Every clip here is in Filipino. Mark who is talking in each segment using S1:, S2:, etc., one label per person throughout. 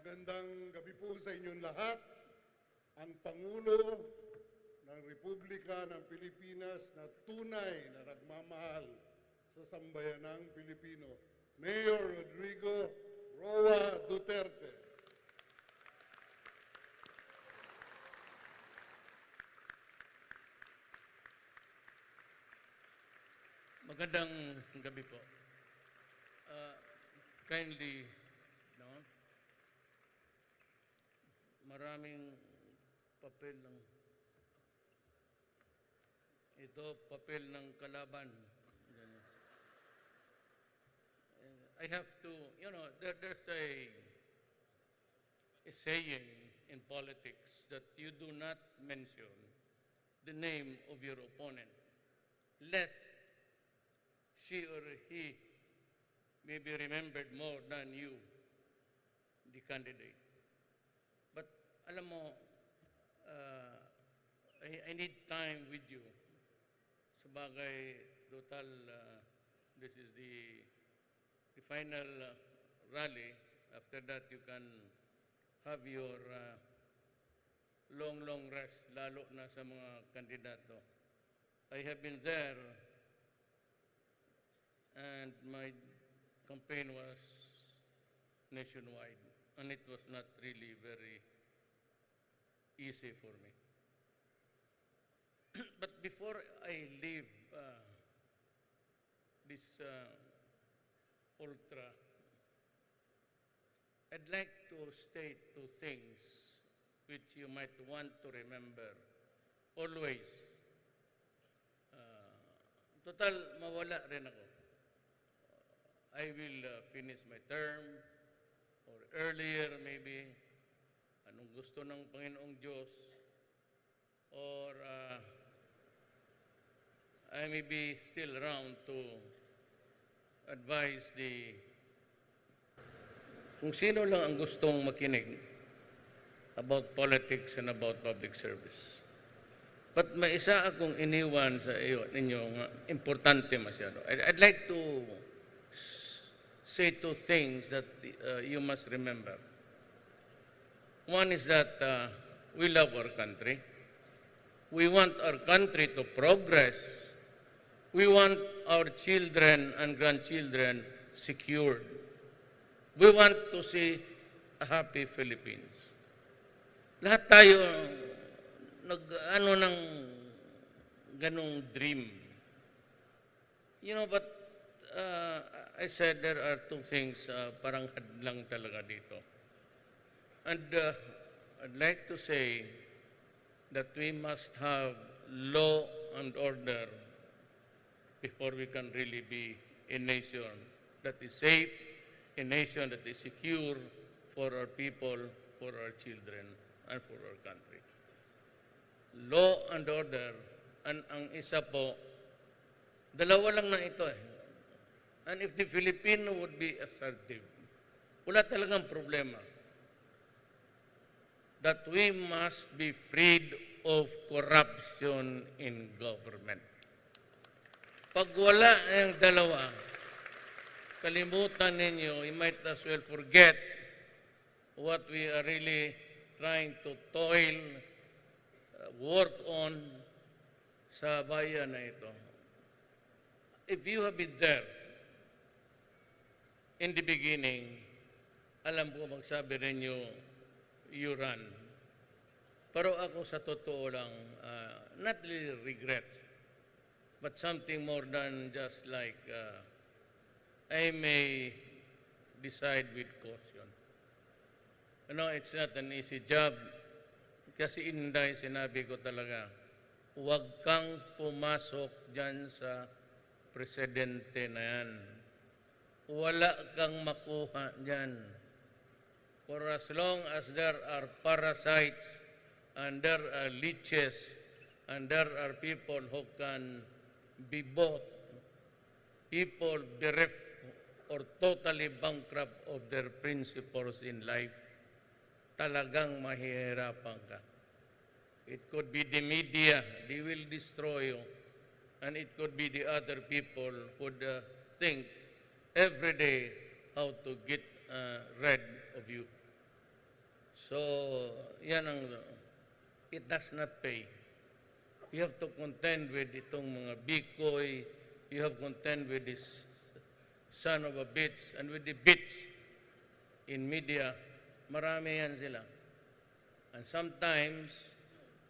S1: Magandang gabi po sa inyong lahat. Ang Pangulo ng Republika ng Pilipinas na tunay na nagmamahal sa sambayanang Pilipino, Mayor Rodrigo Roa Duterte.
S2: Magandang gabi po. Kindly, no? Maraming papel ng papel ng kalaban. I have to, there's a saying in politics that you do not mention the name of your opponent, lest she or he may be remembered more than you, the candidate. But alam mo, I need time with you. Sabagay, total, this is the final rally. After that, you can have your long rest, lalo na sa mga kandidato. I have been there, and my campaign was nationwide, and it was not really very easy for me. But before I leave this ultra, I'd like to state two things which you might want to remember always. Total, mawala rin ako. I will finish my term, or earlier maybe, anong gusto ng Panginoong Diyos, or I may be still around to advise kung sino lang ang gustong makinig about politics and about public service. But may isa akong iniwan sa ninyo nga importante masyado. I'd like to say two things that you must remember. One is that we love our country. We want our country to progress. We want our children and grandchildren secured. We want to see a happy Philippines. Lahat tayo nag-ano ng ganong dream. But I said there are two things parang hadlang talaga dito. And I'd like to say that we must have law and order before we can really be a nation that is safe, a nation that is secure for our people, for our children, and for our country. Law and order, and ang isa po, dalawa lang na ito eh. And if the Filipino would be assertive, wala talagang problema. That we must be freed of corruption in government. Pag wala yung dalawa, kalimutan ninyo, you might as well forget what we are really trying to toil, work on sa bayan na ito. If you have been there, in the beginning, alam ko magsabi ninyo, you run. Pero ako sa totoo lang, not really regret, but something more than just like, I may decide with caution. It's not an easy job. Kasi Inday, sinabi ko talaga, huwag kang pumasok dyan sa presidente na yan. Wala kang makuha dyan. For as long as there are parasites, and there are leeches, and there are people who can be bought, people bereft or totally bankrupt of their principles in life, talagang mahihirapan ka. It could be the media, they will destroy you. And it could be the other people who think every day how to get rid of you. So, yan ang, it does not pay. You have to contend with itong mga bikoy, you have to contend with this son of a bitch, and with the bitch in media, marami yan sila. And sometimes,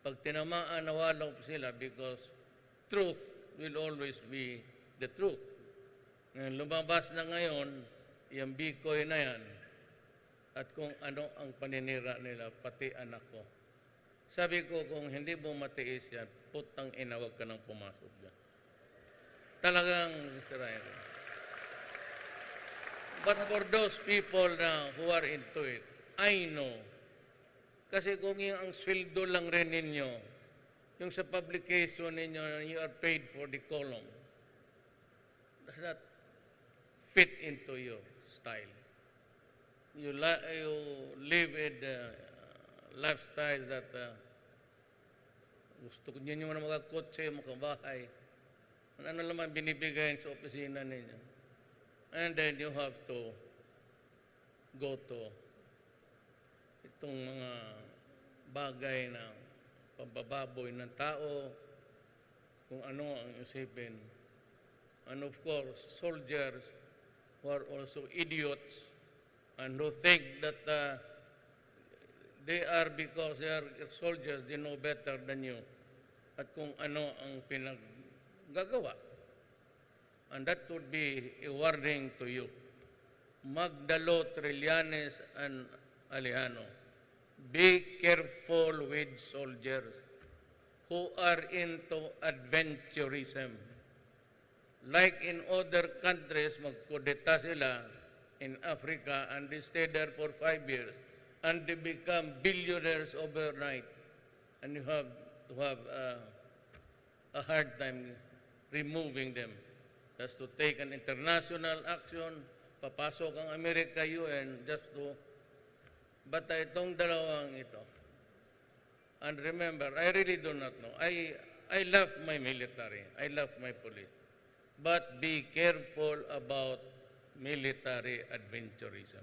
S2: pag tinamaan, nawalaw sila because truth will always be the truth. Ngayon, lumabas na ngayon, yung bikoy na yan, at kung ano ang paninira nila, pati anak ko. Sabi ko, kung hindi mo matiis yan, putang ina, wag ka nang pumasok dyan. Talagang sirayan ko. But for those people na who are into it, I know. Kasi kung yung ang sweldo lang rin ninyo, yung sa publication ninyo, you are paid for the column, does not fit into your style. You live in lifestyles that gusto ko ninyo na makakotse, makabahay. Ano naman binibigay sa opisina ninyo. And then you have to go to itong mga bagay na pambababoy ng tao, kung ano ang isipin. And of course, soldiers who are also idiots and who think that they are, because they are soldiers, they know better than you at kung ano ang pinaggagawa. And that would be a warning to you. Magdalo, Trillanes, and Alejano, be careful with soldiers who are into adventurism. Like in other countries, magkudeta sila in Africa and they stay there for 5 years and they become billionaires overnight. And you have to have a hard time removing them. That's to take an international action, papasok ang Amerika, UN, just to, but itong dalawang ito. And remember, I really do not know. I love my military. I love my police. But be careful about military adventurism.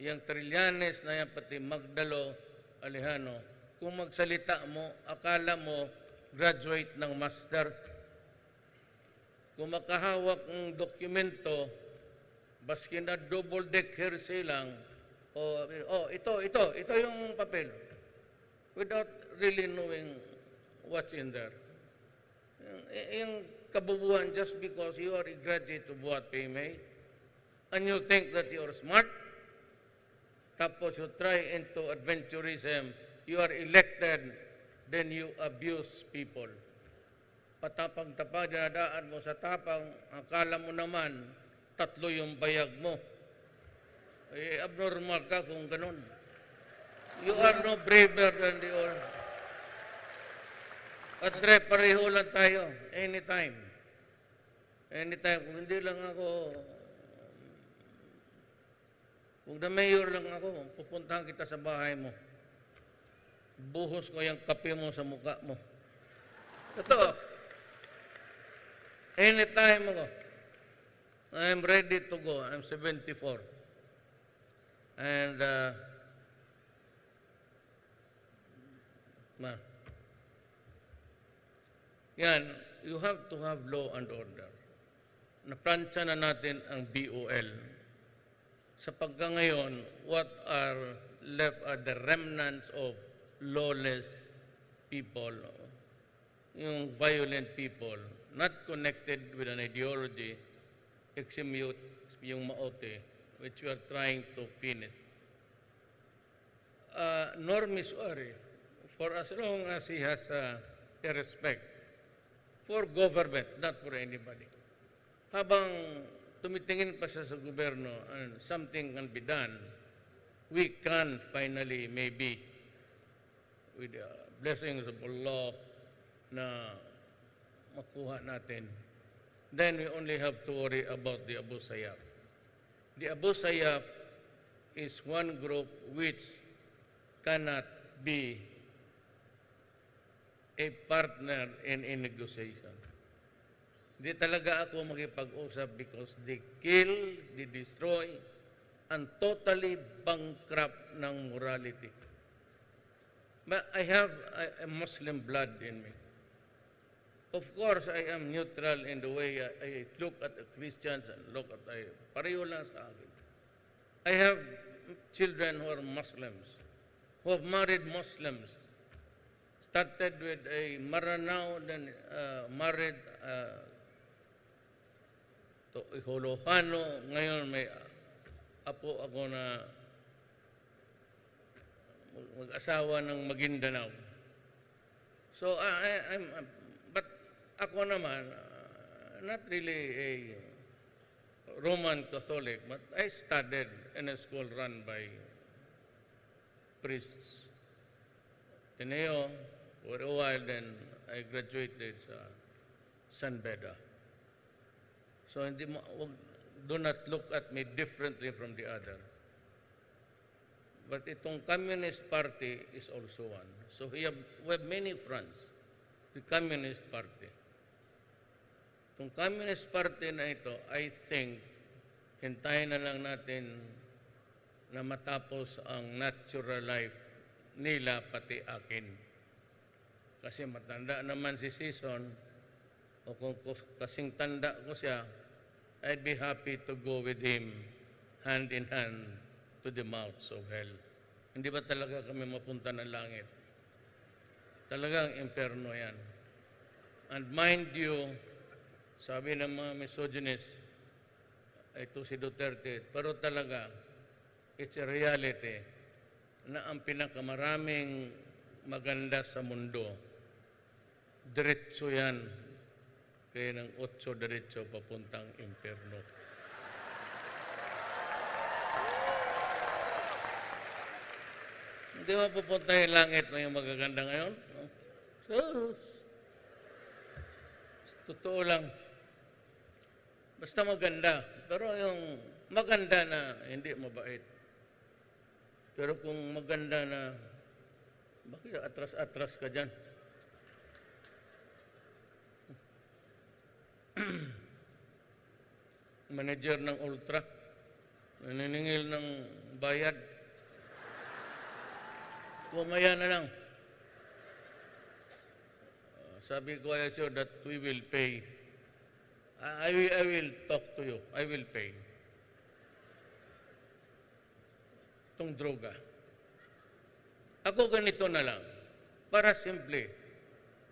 S2: Yang Trillanes na yan, pati Magdalo, Alejano, kung magsalita mo, akala mo graduate ng master. Kung makahawak ng dokumento, baski na double-decker silang, ito yung papel. Without really knowing what's in there. Yung kabubuhan just because you are a graduate of what PMA, and you think that you are smart, tapos you try into adventurism, you are elected, then you abuse people. Patapang-tapang, dinadaan mo sa tapang, akala mo naman, 3 yung bayag mo. Abnormal ka kung ganun. You are no braver than the other. At pareho lang tayo, anytime. Anytime, kung hindi lang ako, kung na mayor lang ako, pupuntahan kita sa bahay mo. Buhos ko yung kape mo sa mukha mo. Totoo. Anytime ako. I'm ready to go. I'm 74. And, yan, you have to have law and order. Naplansya na natin ang BOL. Sa pagkangayon, what are left are the remnants of lawless people, yung violent people, not connected with an ideology, eximute yung maote, which we are trying to finish. Norm is sorry, for as long as he has a respect for government, not for anybody. Habang tumitingin pa siya sa gobyerno and something can be done, we can finally, maybe, with the blessings of Allah, na makuha natin. Then we only have to worry about the Abu Sayyaf. The Abu Sayyaf is one group which cannot be a partner in a negotiation. Di talaga ako makipag-usap because they kill, they destroy, and totally bankrupt ng morality. But I have a Muslim blood in me. Of course, I am neutral in the way I look at the Christians and look at pareho lang sa akin. I have children who are Muslims, who have married Muslims. Started with a Maranao, then married to Iholofano. Ngayon may apo ako na mag-asawa ng Maguindanao. So, but ako naman, not really a Roman Catholic, but I studied in a school run by priests. Tineo, for a while, then I graduated sa San Beda. So, do not look at me differently from the other. But itong Communist Party is also one. So we have many fronts. The Communist Party. Itong Communist Party na ito, I think, hintayin na lang natin na matapos ang natural life nila pati akin. Kasi matanda naman si Season, o kung kasing tanda ko siya, I'd be happy to go with him hand in hand to the mouths of hell. Hindi ba talaga kami mapunta ng langit? Talagang imperno yan. And mind you, sabi ng mga misogynists, ito si Duterte, pero talaga, it's a reality na ang pinakamaraming maganda sa mundo, diretso yan, kaya ng 8 diretso papuntang imperno. Hindi mo pupunta yung langit na yung magaganda ngayon? So, totoo lang. Basta maganda. Pero yung maganda na hindi mabait. Pero kung maganda na, bakit atras-atras ka dyan? Manager ng Ultra, naniningil ng bayad. Kumaya na lang. Sabi ko, I assure that we will pay. I will talk to you. I will pay. Itong droga. Ako ganito na lang. Para simple.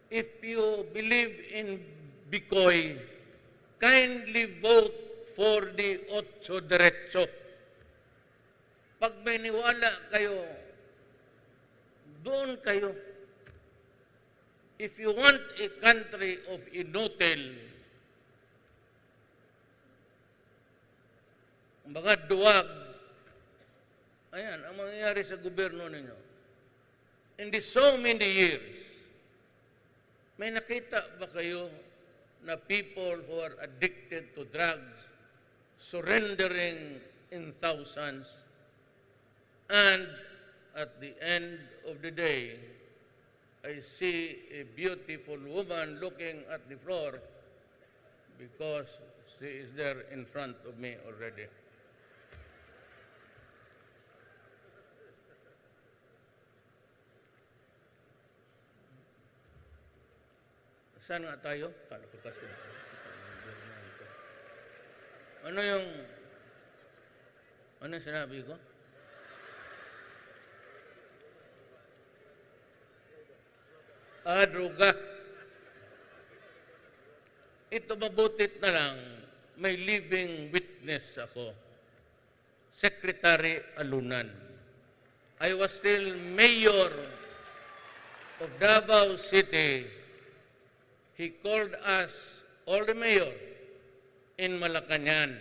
S2: If you believe in Bikoy, kindly vote for the 8 diretso. Pag may niwala kayo, doon kayo. If you want a country of inotel, mga duwag, ayan, ang mangyayari sa gobyerno ninyo. In the so many years, may nakita ba kayo na people who are addicted to drugs surrendering in thousands, and at the end of the day, I see a beautiful woman looking at the floor because she is there in front of me already. Saan nga tayo? Kala ko kasi. Ano yung sinabi ko? Droga. Ito mabutit na lang, may living witness ako. Secretary Alunan. I was still mayor of Davao City. He called us, all the mayor, in Malacañang.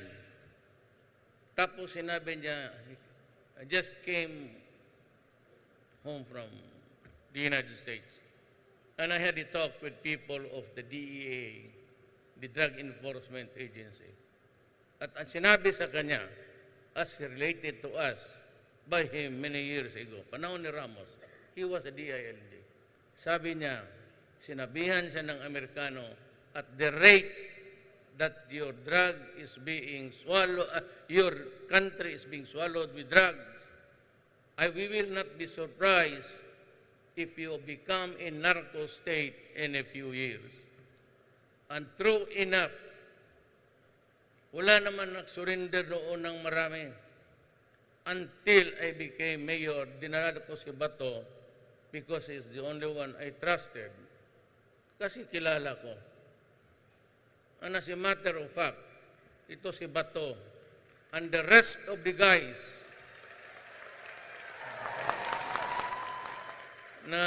S2: Tapos sinabi niya, I just came home from the United States. And I had a talk with people of the DEA, the Drug Enforcement Agency. At ang sinabi sa kanya, as related to us by him many years ago, panahon ni Ramos, he was a DILG. Sabi niya, sinabihan siya ng Amerikano, at the rate that your drug is being swallowed, your country is being swallowed with drugs, we will not be surprised if you become a narco state in a few years. And true enough, wala naman nag-surrender noon ng marami. Until I became mayor, dinala ko si Bato because he's the only one I trusted. Kasi kilala ko. And as a matter of fact, ito si Bato and the rest of the guys na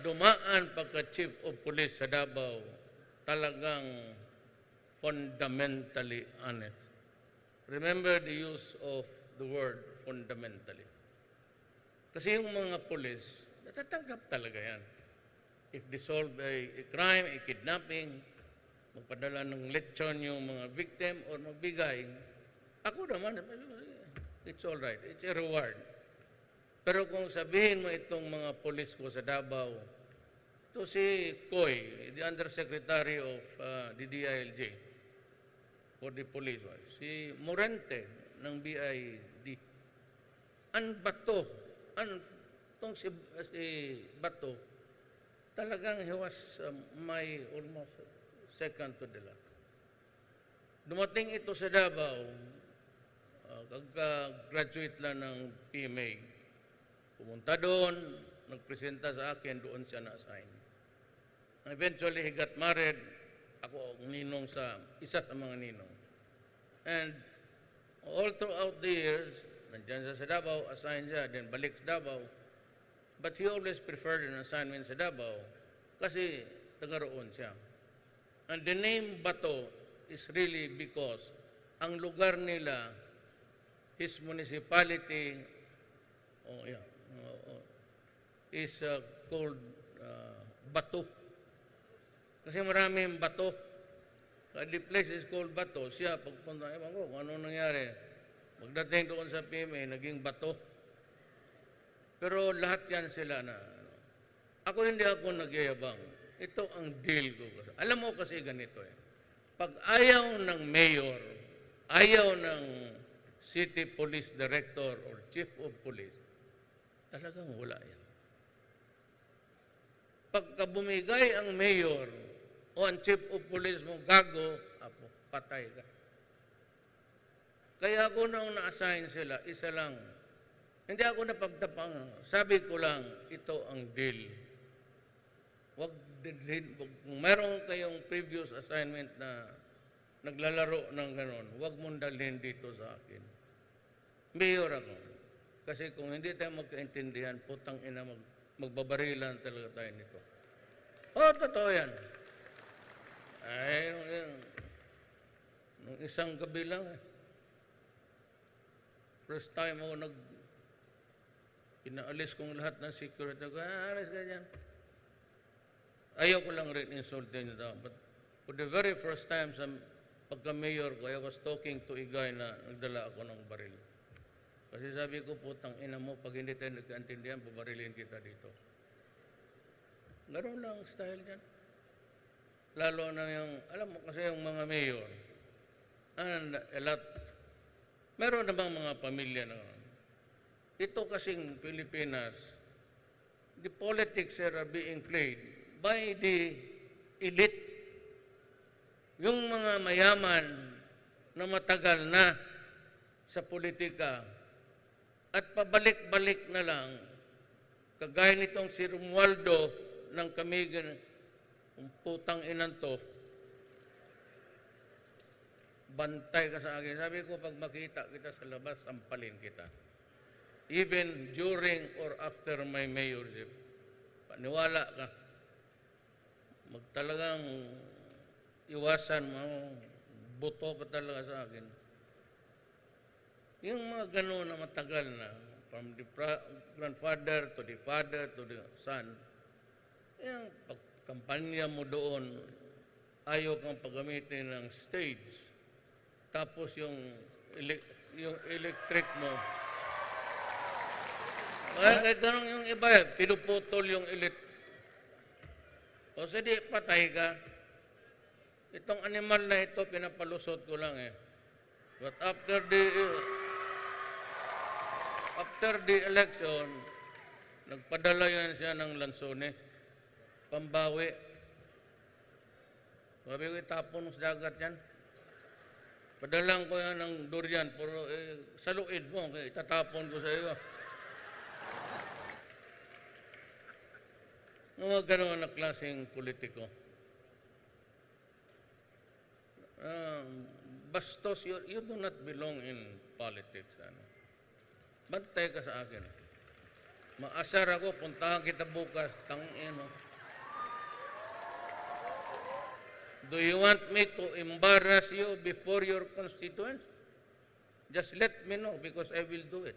S2: dumaan pagka-chief of police sa Davao, talagang fundamentally honest. Remember the use of the word fundamentally. Kasi yung mga police, natatanggap talaga yan. If they solve a crime, a kidnapping, magpadala ng lechon yung mga victim or magbigay, ako naman, it's all right. It's a reward. Pero kung sabihin mo itong mga police ko sa Davao, ito si Koy, the Undersecretary of the DILG for the police, si Morente ng BID, ang Bato, itong si Bato, talagang he was my almost second to the last. Dumating ito sa Davao, kagka-graduate lang ng PMA. Pumunta doon, nagpresenta sa akin, doon siya na-assign. Eventually, he got married. Ako ang ninong sa, isa sa mga ninong. And all throughout the years, nandiyan siya sa Davao, assigned siya, then balik sa Davao. But he always preferred an assignment sa Davao kasi taga-roon siya. And the name Bato is really because ang lugar nila, his municipality, is called Bato. Kasi maraming bato. The place is called Bato. Siya, pagpunta, ewan ko kung ano nangyari. Magdating doon sa PMA, naging Bato. Pero lahat yan sila na. Ako hindi ako nagyayabang. Ito ang deal ko. Alam mo kasi ganito eh. Pag ayaw ng mayor, ayaw ng city police director or chief of police, talagang wala yan. Pagka bumigay ang mayor o ang chief of police mo, gago, patay ka. Kaya ako nang na-assign sila, isa lang. Hindi ako napagtapang. Sabi ko lang, ito ang deal. Wag kung meron kayong previous assignment na naglalaro ng ganon, wag mong dalhin dito sa akin. Mayor ako. Kasi kung hindi tayo magkaintindihan, putang ina, magbabarilan talaga tayo nito. Totoo yan. Ay, nung isang gabi lang, first time ako inaalis kong lahat ng security. Alis ka dyan. Ayaw ko lang rin insultin nyo. But for the very first time, pagka-mayor ko, I was talking to a guy na nagdala ako ng baril. Kasi sabi ko, putang ina mo, pag hindi tayo nagkaintindihan, babarilin kita dito. Ganoon lang ang style dyan. Lalo na yung, alam mo kasi yung mga mayor, and a lot, meron namang mga pamilya na, ito kasing Pilipinas, the politics are being played by the elite. Yung mga mayaman na matagal na sa politika at pabalik-balik na lang, kagaya nitong si Romualdo ng Kamigan, ang putang inan to, bantay ka sa akin. Sabi ko, pag makita kita sa labas, sampalin kita. Even during or after my mayorship, paniwala ka. Magtalagang iwasan mo, buto ka talaga sa akin. Yung mga gano'n na matagal na, from the grandfather to the father to the son, yung pagkampanya mo doon, ayaw kang paggamitin ng stage. Tapos yung electric mo, kahit gano'n yung iba, pinuputol yung electric. O sige, patay ka. Itong animal na ito, pinapalusot ko lang eh. But after the election, Nagpadala yan siya ng lansone, pambawi. Sabi ko, itapon sa dagat yan. Padalang ko yan ng durian, pero sa luid mo, itatapon ko sa iyo. Mga gano'n na klaseng politiko. Bastos, you do not belong in politics. Bantay ka sa akin. Maasar ako, puntahan kita bukas, tangin. Do you want me to embarrass you before your constituents? Just let me know because I will do it.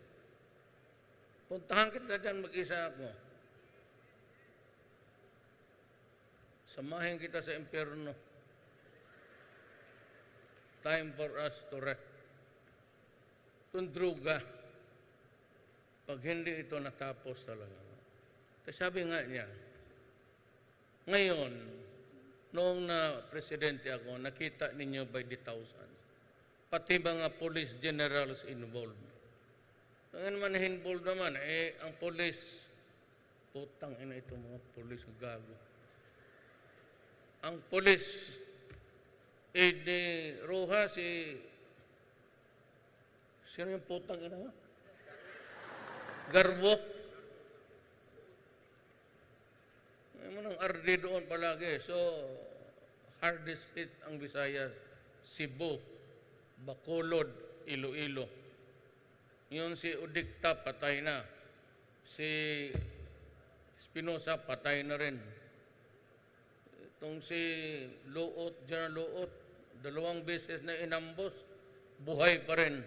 S2: Puntahan kita dyan, mag-isa ako. Samahin kita sa impyerno. Time for us to rest. Tundruga. Pag hindi ito natapos talaga. Kasi sabi nga niya, ngayon, noong na presidente ako, nakita ninyo by the thousands. Pati mga police generals involved. Ang naman involved naman, ang police, putang ina ito mga police gago. Ang police, ni Roja, sino yung putang ina? Garbo. Ang RD doon palagi. So, hardest hit ang Visayas, Cebu, Bacolod, Iloilo. Yun si Udikta, patay na. Si Espinosa, patay na rin. Itong si Luot, General Luot, 2 beses na inambos, buhay pa rin.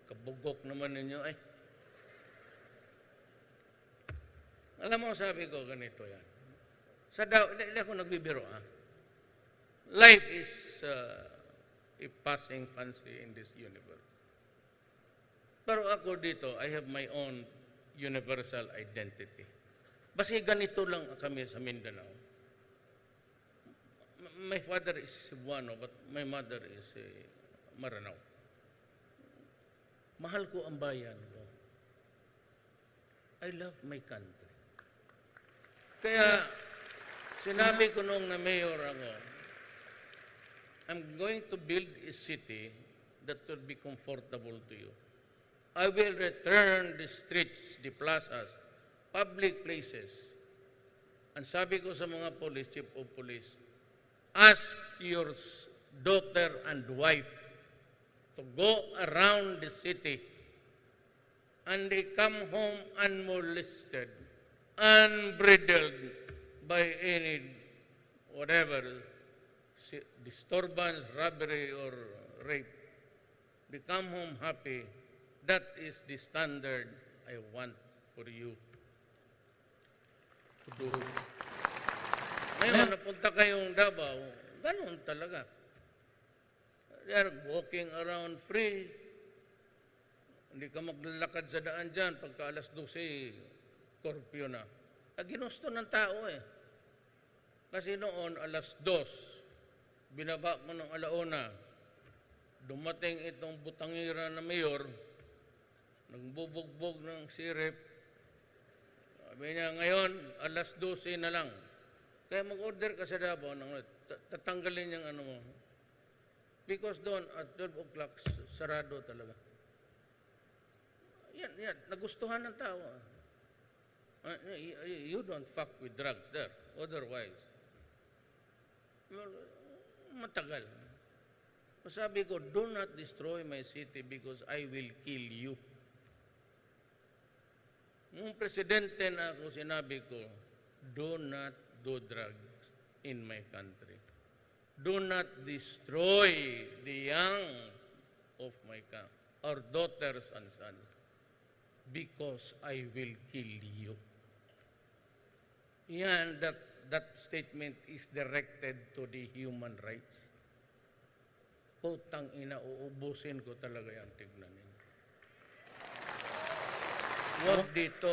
S2: Kabugok naman ninyo ay. Alam mo, sabi ko, ganito yan. Hindi ako nagbibiro, Life is a passing fancy in this universe. Pero ako dito, I have my own universal identity. Basta ganito lang kami sa Mindanao. My father is Cebuano, but my mother is Maranao. Mahal ko ang bayan ko. I love my country. Kaya, sinabi ko noong na mayor ako, I'm going to build a city that will be comfortable to you. I will return the streets, the plazas, public places. Ang sabi ko sa mga police, chief of police, ask your daughter and wife to go around the city and they come home unmolested, unbridled by any whatever disturbance, robbery, or rape. They come home happy. That is the standard I want for you to do. Ngayon, napunta kayong Davao, ganun talaga. They are walking around free. Hindi ka maglalakad sa daan dyan pagka alas 12, curfew na. Ginusto ng tao Kasi noon, alas 2, binaba ko ng alauna, dumating itong butangira na mayor, nagbubugbog ng sirip. Sabi niya, ngayon, alas 12 na lang. Kaya mag-order ka sa Davao, tatanggalin yung ano mo. Because doon, at 12 o'clock, sarado talaga. Yan, nagustuhan ng tao. You don't fuck with drugs there. Otherwise, matagal. Sabi ko, do not destroy my city because I will kill you. Nung presidente na ako, sinabi ko, do not do drugs in my country. Do not destroy the young of my country, our daughters and sons, because I will kill you. Yan, that statement is directed to the human rights. Putang ina, uubusin ko talaga yung tignan ninyo. Huwag dito.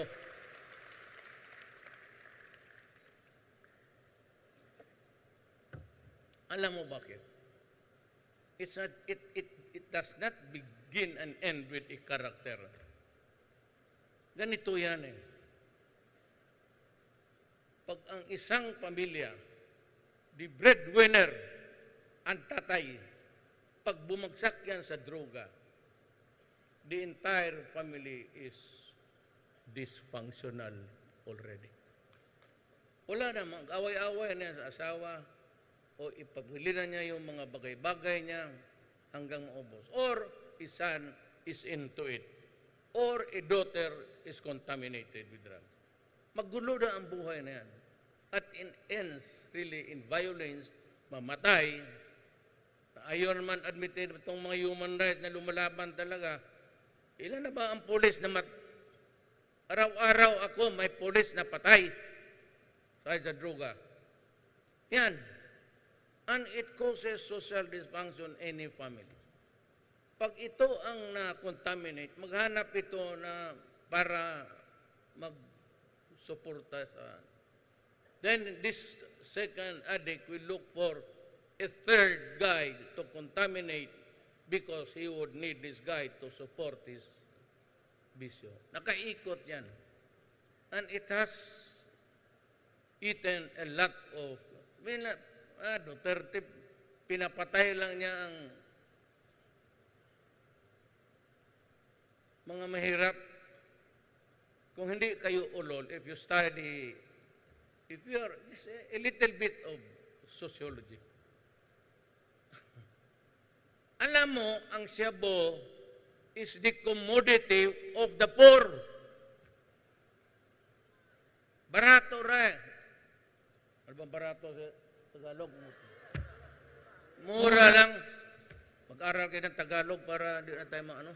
S2: Alam mo bakit? it does not begin and end with a character. Ganito yan eh. Pag ang isang pamilya, the breadwinner, ang tatay, pag bumagsak yan sa droga, the entire family is dysfunctional already. Wala na, mag-away-away na sa asawa, o ipabili na niya yung mga bagay-bagay niya hanggang maubos. Or his son is into it. Or a daughter is contaminated with drugs. Magulo na ang buhay na yan. At ends really in violence, mamatay. Ayaw naman admitin itong mga human rights na lumalaban talaga. Ilan na ba ang pulis na araw-araw ako may pulis na patay sa droga? Yan. And it causes social dysfunction in any family. Pag ito ang na-contaminate, maghanap ito na para mag-suporta sa... Then this second addict will look for a third guy to contaminate because he would need this guy to support his bisyo. Nakaikot yan. And it has eaten a lot of... Duterte, pinapatay lang niya ang mga mahirap. Kung hindi kayo ulol, if you study, if you are a little bit of sociology, alam mo, ang shabu is the commodity of the poor. Barato ra. Ano bang barato sa Tagalog? Mura lang. Mag-aral kayo ng Tagalog para di na tayo maano.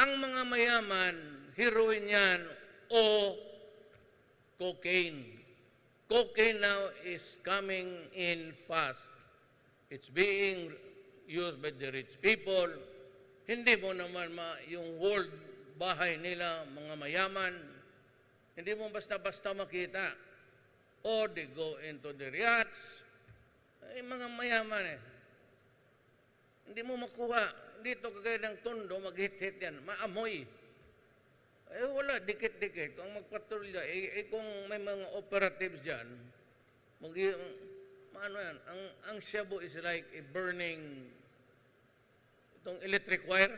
S2: Ang mga mayaman, heroin yan o cocaine. Cocaine now is coming in fast. It's being used by the rich people. Hindi mo naman yung world bahay nila, mga mayaman, hindi mo basta-basta makita. Or they go into the yachts. Ay, mga mayaman eh. Hindi mo makuha. Dito kagaya ng Tondo, mag-hit-hit yan. Maamoy. Eh wala, dikit-dikit. Kung magpatrolya, kung may mga operatives dyan, ano yan, ang shabu is like a burning, itong electric wire.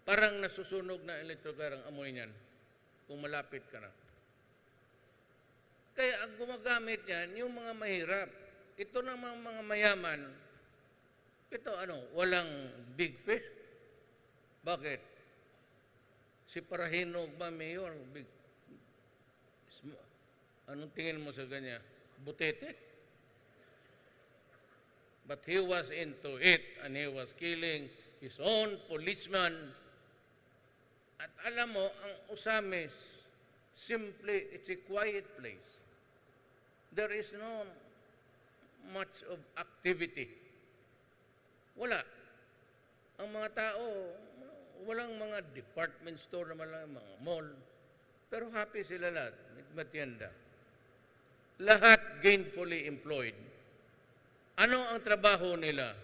S2: Parang nasusunog na electric wire ang amoy niyan kung malapit ka na. Kaya ang gumagamit yan, yung mga mahirap. Ito namang mga mayaman, ito walang big fish. Bakit? Si Parahinog ba, Mayor? Anong tingin mo sa kanya? Butete? But he was into it and he was killing his own policeman. At alam mo, ang Usamis, simply, it's a quiet place. There is no much of activity. Wala. Ang mga tao, walang mga department store naman lang, mga mall. Pero happy sila lahat, matienda. Lahat gainfully employed. Ano ang trabaho nila?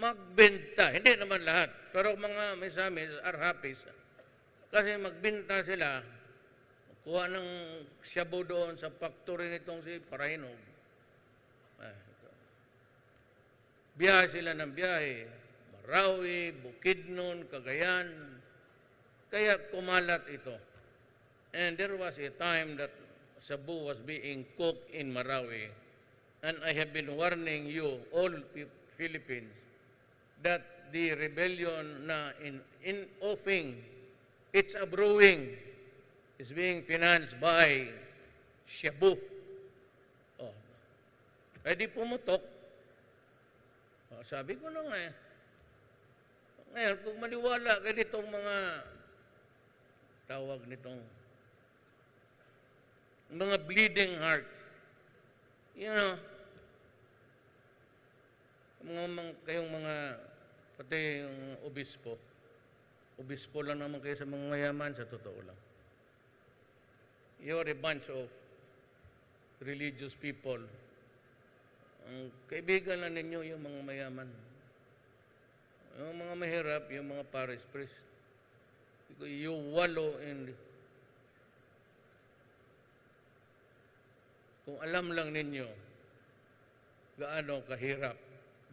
S2: Magbenta. Hindi naman lahat. Pero mga may samis are happy. Kasi magbenta sila, kuha ng shabu doon sa factory nitong si Parahinog. Biyahe sila ng biyahe. Marawi, Bukidnon, Cagayan. Kaya kumalat ito. And there was a time that shabu was being cooked in Marawi. And I have been warning you, all Philippines, that the rebellion na in offing, it's a brewing, is being financed by shabu. Oh. Eh di pumutok. Oh, sabi ko na nga eh. Ngayon, kung maniwala kayo nitong mga tawag nitong mga bleeding hearts, you know, kayong mga, pati yung obispo lang naman kayo sa mga mayaman, sa totoo lang. You're a bunch of religious people Ang kaibigan lang ninyo yung mga mayaman. Yung mga mahirap, yung mga parish priest. You wallow in... Kung alam lang ninyo gaano kahirap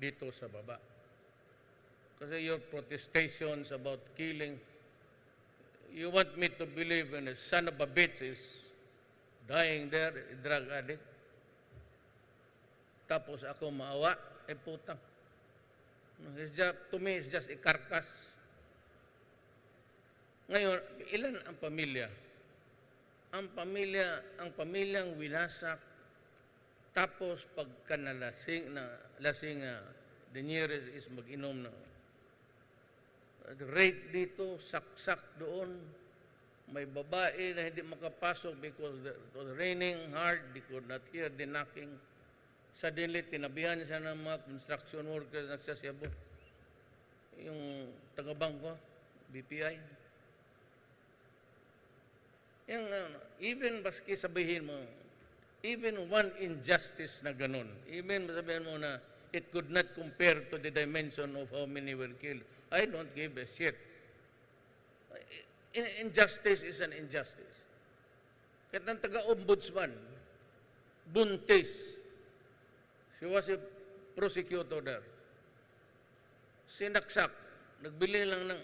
S2: dito sa baba. Kasi your protestations about killing, you want me to believe in a son of a bitch is dying there, a drug addict. Tapos ako maawa, putang. To me, it's just a carcass. Ngayon, ilan ang pamilya? Ang pamilyang winasak, tapos pagka nalasing, the nearest is mag-inom ng rape dito, saksak doon, may babae na hindi makapasok because it was raining hard, they could not hear the knocking. Suddenly, tinabihan siya ng mga construction workers nagsasiyabo. Yung taga-bangko, BPI. Yung, even baski sabihin mo, even one injustice na ganun, even sabihin mo na it could not compare to the dimension of how many were killed. I don't give a shit. Injustice is an injustice. Kahit ang taga-ombudsman, buntis, she was a prosecutor there. Sinaksak, nagbili lang ng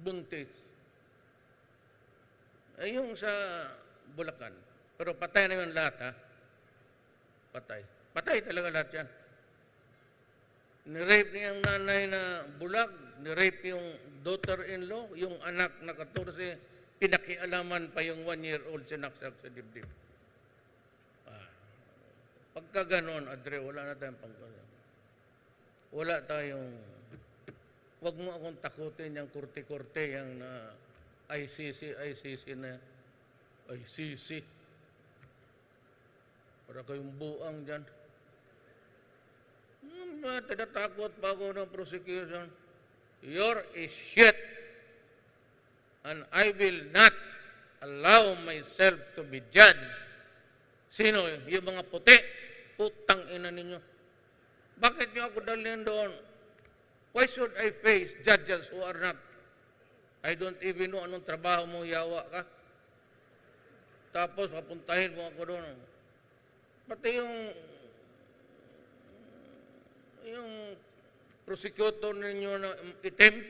S2: buntis. Ay yung sa Bulacan. Pero patay na yun lahat, ha? Patay. Patay talaga lahat yan. Ni-rape niya ang nanay na bulag, ni-rape yung daughter-in-law, yung anak na 14, pinakialaman pa yung 1-year-old sinaksak sa dibdib. Pagka ganon, Adre, wala na tayong pangkalan. Wala tayong, wag mo akong takutin yung kurte-kurte, yung ICC na, ICC. Para kayong buang dyan. Tinatakot pa ako ng prosecution. You're a shit. And I will not allow myself to be judged. Sino? Yung mga puti. Putang ina ninyo. Bakit nyo ako dalhin doon? Why should I face judges who are not? I don't even know anong trabaho mo, yawa ka. Tapos papuntahin mo ako doon. Pati yung prosecutor ninyo na itim,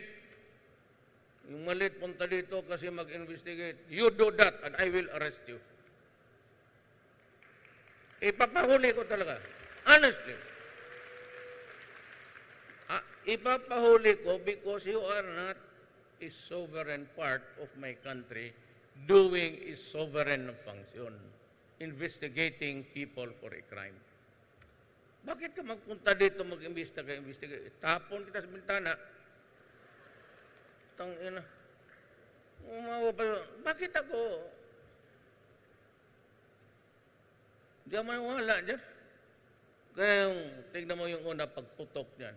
S2: yung malit punta dito kasi mag-investigate. You do that and I will arrest you. Ipapahuli ko talaga. Honestly. Ipapahuli ko because you are not a sovereign part of my country doing a sovereign function, investigating people for a crime. Bakit ka magpunta dito mag-investigate? Tapon kita sa bintana. Tangina. Umawa pa yun. Bakit ako? Di ako maniwala dyan. Kaya yung, tignan mo yung una, pagputok niyan.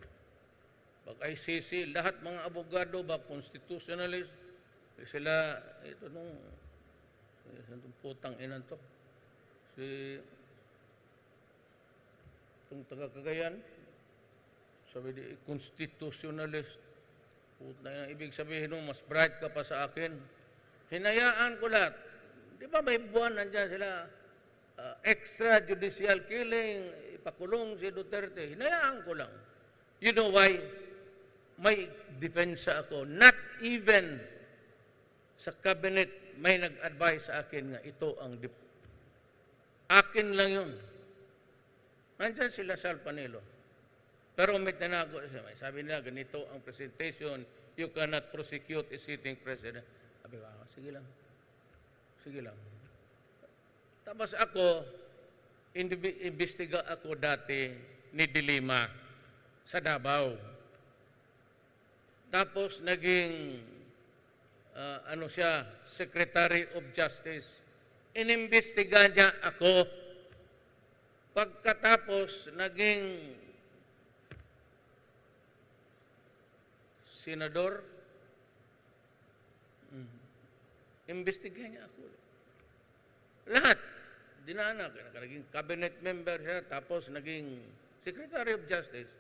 S2: Pag ICC, lahat mga abogado ba, constitutionalist, sila, ito nung, itong putang inan to. Itong taga-Cagayan, sabi di, constitutionalist. Putang, ibig sabihin nung, mas bright ka pa sa akin. Hinayaan ko lahat. Di ba may buwan nandiyan sila, extrajudicial killing, ipakulong si Duterte. Hinayaan ko lang. You know why? May depensa ako. Not even sa cabinet may nag-advise sa akin nga ito ang akin lang yun. Nandyan sila sa Alpanilo. Pero may tinago, sabi nila, ganito ang presentation, you cannot prosecute a sitting president. Sabi ko, sige lang. Sige lang. Tapos ako, imbestiga ako dati ni Dilima sa Davao. Tapos naging, Secretary of Justice. Inimbestiga niya ako. Pagkatapos, naging senador. Imbestiga niya ako. Lahat. Dinaanak. Naging cabinet member siya. Tapos naging Secretary of Justice,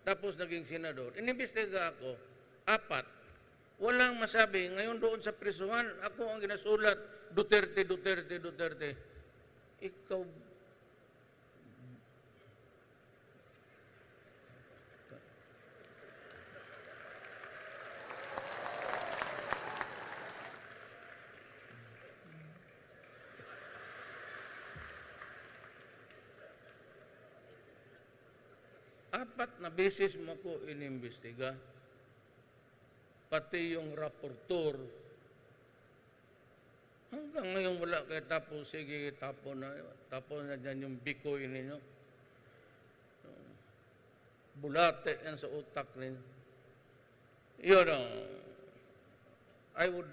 S2: tapos naging senador. Inimbestiga ako, 4. Walang masabi. Ngayon doon sa prisuhan, ako ang ginasulat, Duterte, Duterte, Duterte. Ikaw, apat na beses mo ko inimbestiga. Pati yung rapporteur. Hanggang ngayon wala kayo tapos, sige, tapon na dyan yung bikoy ninyo. Bulate yan sa utak ninyo. Yun, I would,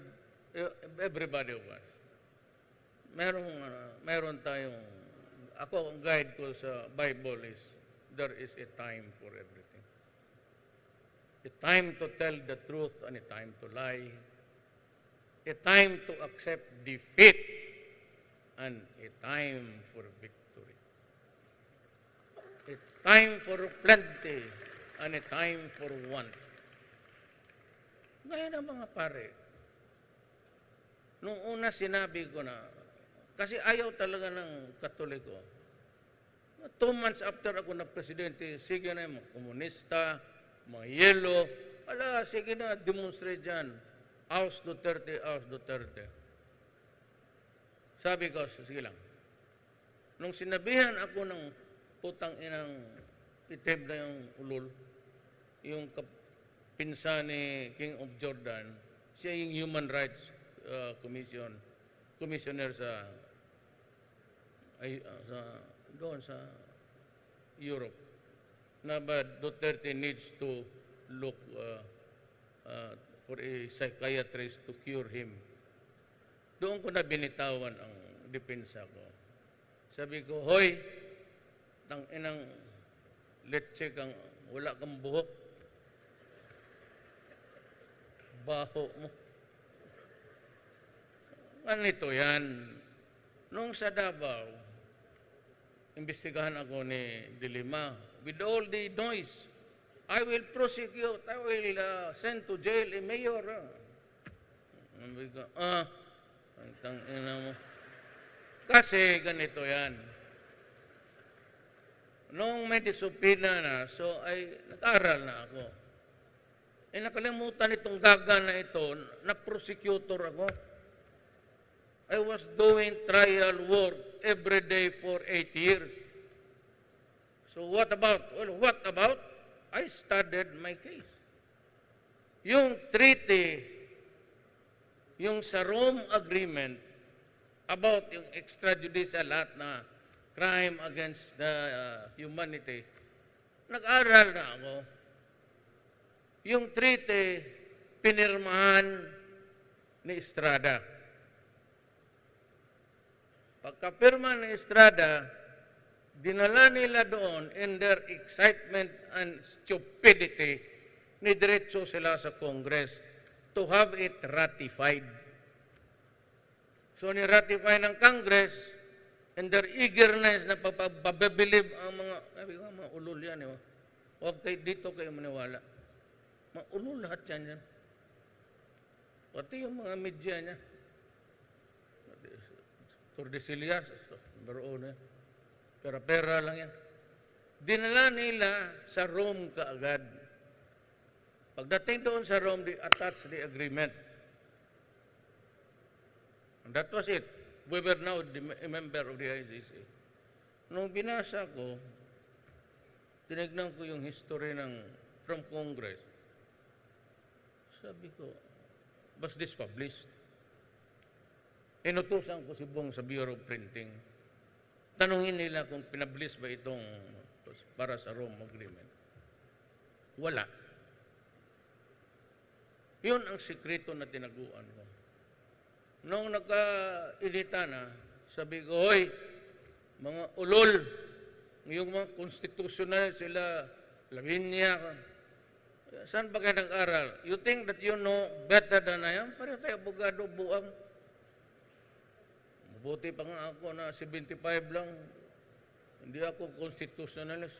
S2: everybody of us, meron tayong, ako ang guide ko sa Bible is, there is a time for everything. A time to tell the truth and a time to lie. A time to accept defeat and a time for victory. A time for plenty and a time for want. Ngayon ang mga pare, nung una sinabi ko na, kasi ayaw talaga ng Katoliko. 2 months after ako na presidente, sige na yung mga komunista, mga yelo, sige na, demonstrate dyan. Aus Duterte, Aus Duterte. Sabi ko, sige lang. Nung sinabihan ako ng putang inang itim na yung ulol, yung pinsan ni King of Jordan, siya yung Human Rights Commissioner doon sa Europe, na ba Duterte needs to look for a psychiatrist to cure him. Doon ko na binitawan ang depensa ko. Sabi ko, hoy, tang inang letse kang wala kang buhok. Baho mo. Ganito yan. Nung sa Davao, imbestigahan ako ni Dilima. With all the noise, I will prosecute, I will send to jail a mayor. Sabi ko, ang tangina mo. Kasi ganito yan. Nung may disupina na, so ay nag-aral na ako. Nakalimutan itong gaga na ito, na-prosecutor ako. I was doing trial work every day for 8 years. So what about? Well, what about? I studied my case. Yung treaty, yung sa Rome Agreement about yung extrajudicial lahat na crime against the humanity, nag-aral na ako. Yung treaty, pinirmahan ni Estrada. Pagkapirma ni Estrada, dinala nila doon in their excitement and stupidity, ni diretso sila sa Congress to have it ratified. So ni-ratify ng Congress in their eagerness na papabilib ang mga ulol yan. Huwag kayo dito kayo maniwala. Mga ulol lahat yan. Pati yung mga media niya. Tordesillas, baroon na. Pera-pera lang yan. Dinala nila sa Rome kaagad. Pagdating doon sa Rome, they attached the agreement. And that was it. We were now a member of the ICC. Nung binasa ko, tinignan ko yung history from Congress. Sabi ko, was this published? Inutusan ko si Bong sa Bureau of Printing. Tanungin nila kung pinablis ba itong para sa Rome Agreement. Wala. Yun ang sikreto na tinaguan ko. Nung nagka-inita na, sabi ko, hoy, mga ulol, yung mga constitutional sila, Lavinia, saan ba kayo nag-aral? You think that you know better than I am? Pareho tayo, abogado, buang. Mabuti pa nga ako na 75 lang. Hindi ako constitutionalist.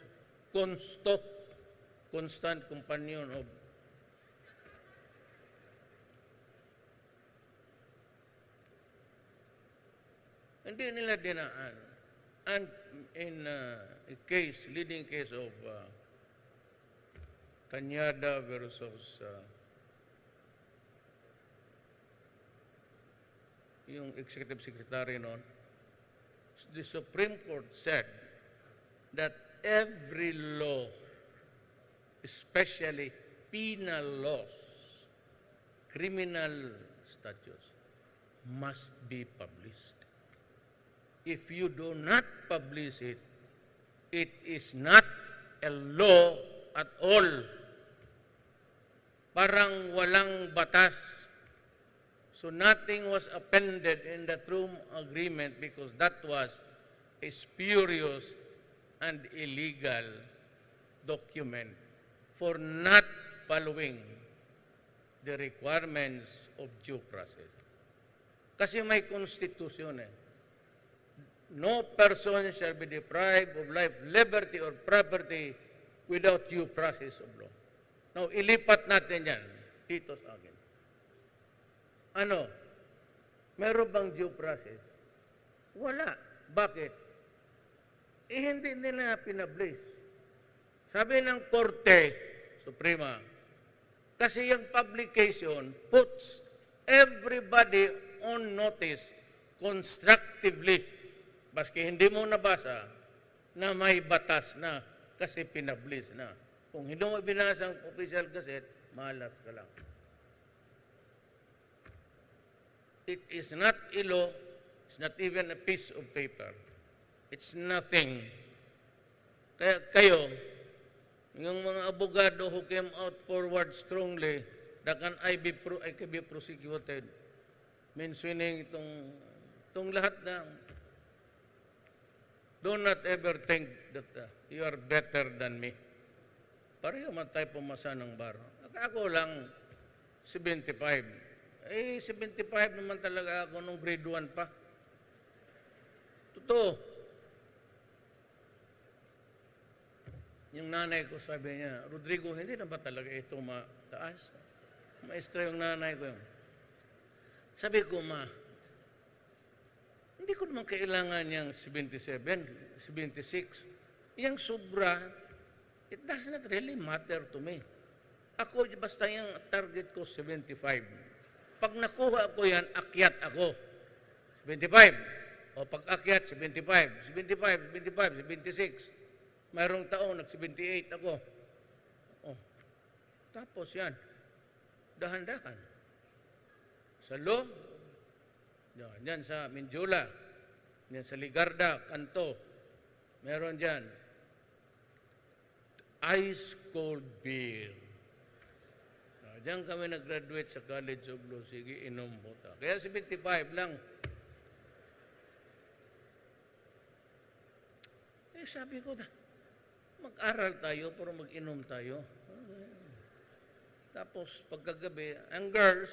S2: constant companion of hindi nila dinaan. And in leading case of Cañada versus yung executive secretary noon, the Supreme Court said that every law, especially penal laws, criminal statutes, must be published. If you do not publish it, it is not a law at all. Parang walang batas. So nothing was appended in the True Agreement because that was a spurious and illegal document for not following the requirements of due process. Kasi may constitution eh. No person shall be deprived of life, liberty, or property without due process of law. Now, ilipat natin yan dito sa akin. Ano? Meron bang due process? Wala. Bakit? Hindi nila pinablish. Sabi ng Korte Suprema, kasi yung publication puts everybody on notice constructively. Baski hindi mo nabasa na may batas na kasi pinablish na. Kung hindi mo binasa ang official gazette, malas ka lang. It is not a law, it's not even a piece of paper. It's nothing. Kaya kayo, yung mga abogado who came out forward strongly, that I can be prosecuted, mentioning itong lahat na, do not ever think that you are better than me. Pareho man tayo pumasa ng bar. Ako lang, 75. 75 naman talaga ako nung grade 1 pa. Totoo. Yung nanay ko sabi niya, Rodrigo, hindi na ba talaga ito mataas? Maestra yung nanay ko yun. Sabi ko, ma, hindi ko naman kailangan yung 77, 76. Yung sobra, it does not really matter to me. Ako, basta yung target ko, 75. Pag nakuha ko yan, akyat ako. 75. O pag akyat, 75. 75, 75, 76. Mayroong taon, nag-78 ako. O, tapos yan. Dahan-dahan. Sa law, yan sa Mindula, yan sa Ligarda, Kanto, meron dyan. Ice cold beer. Diyan kami nag-graduate sa College of Law. Sige, inom mo ta. Kaya 75 lang. Sabi ko, mag-aral tayo pero mag-inom tayo. Tapos, pagkagabi, ang girls,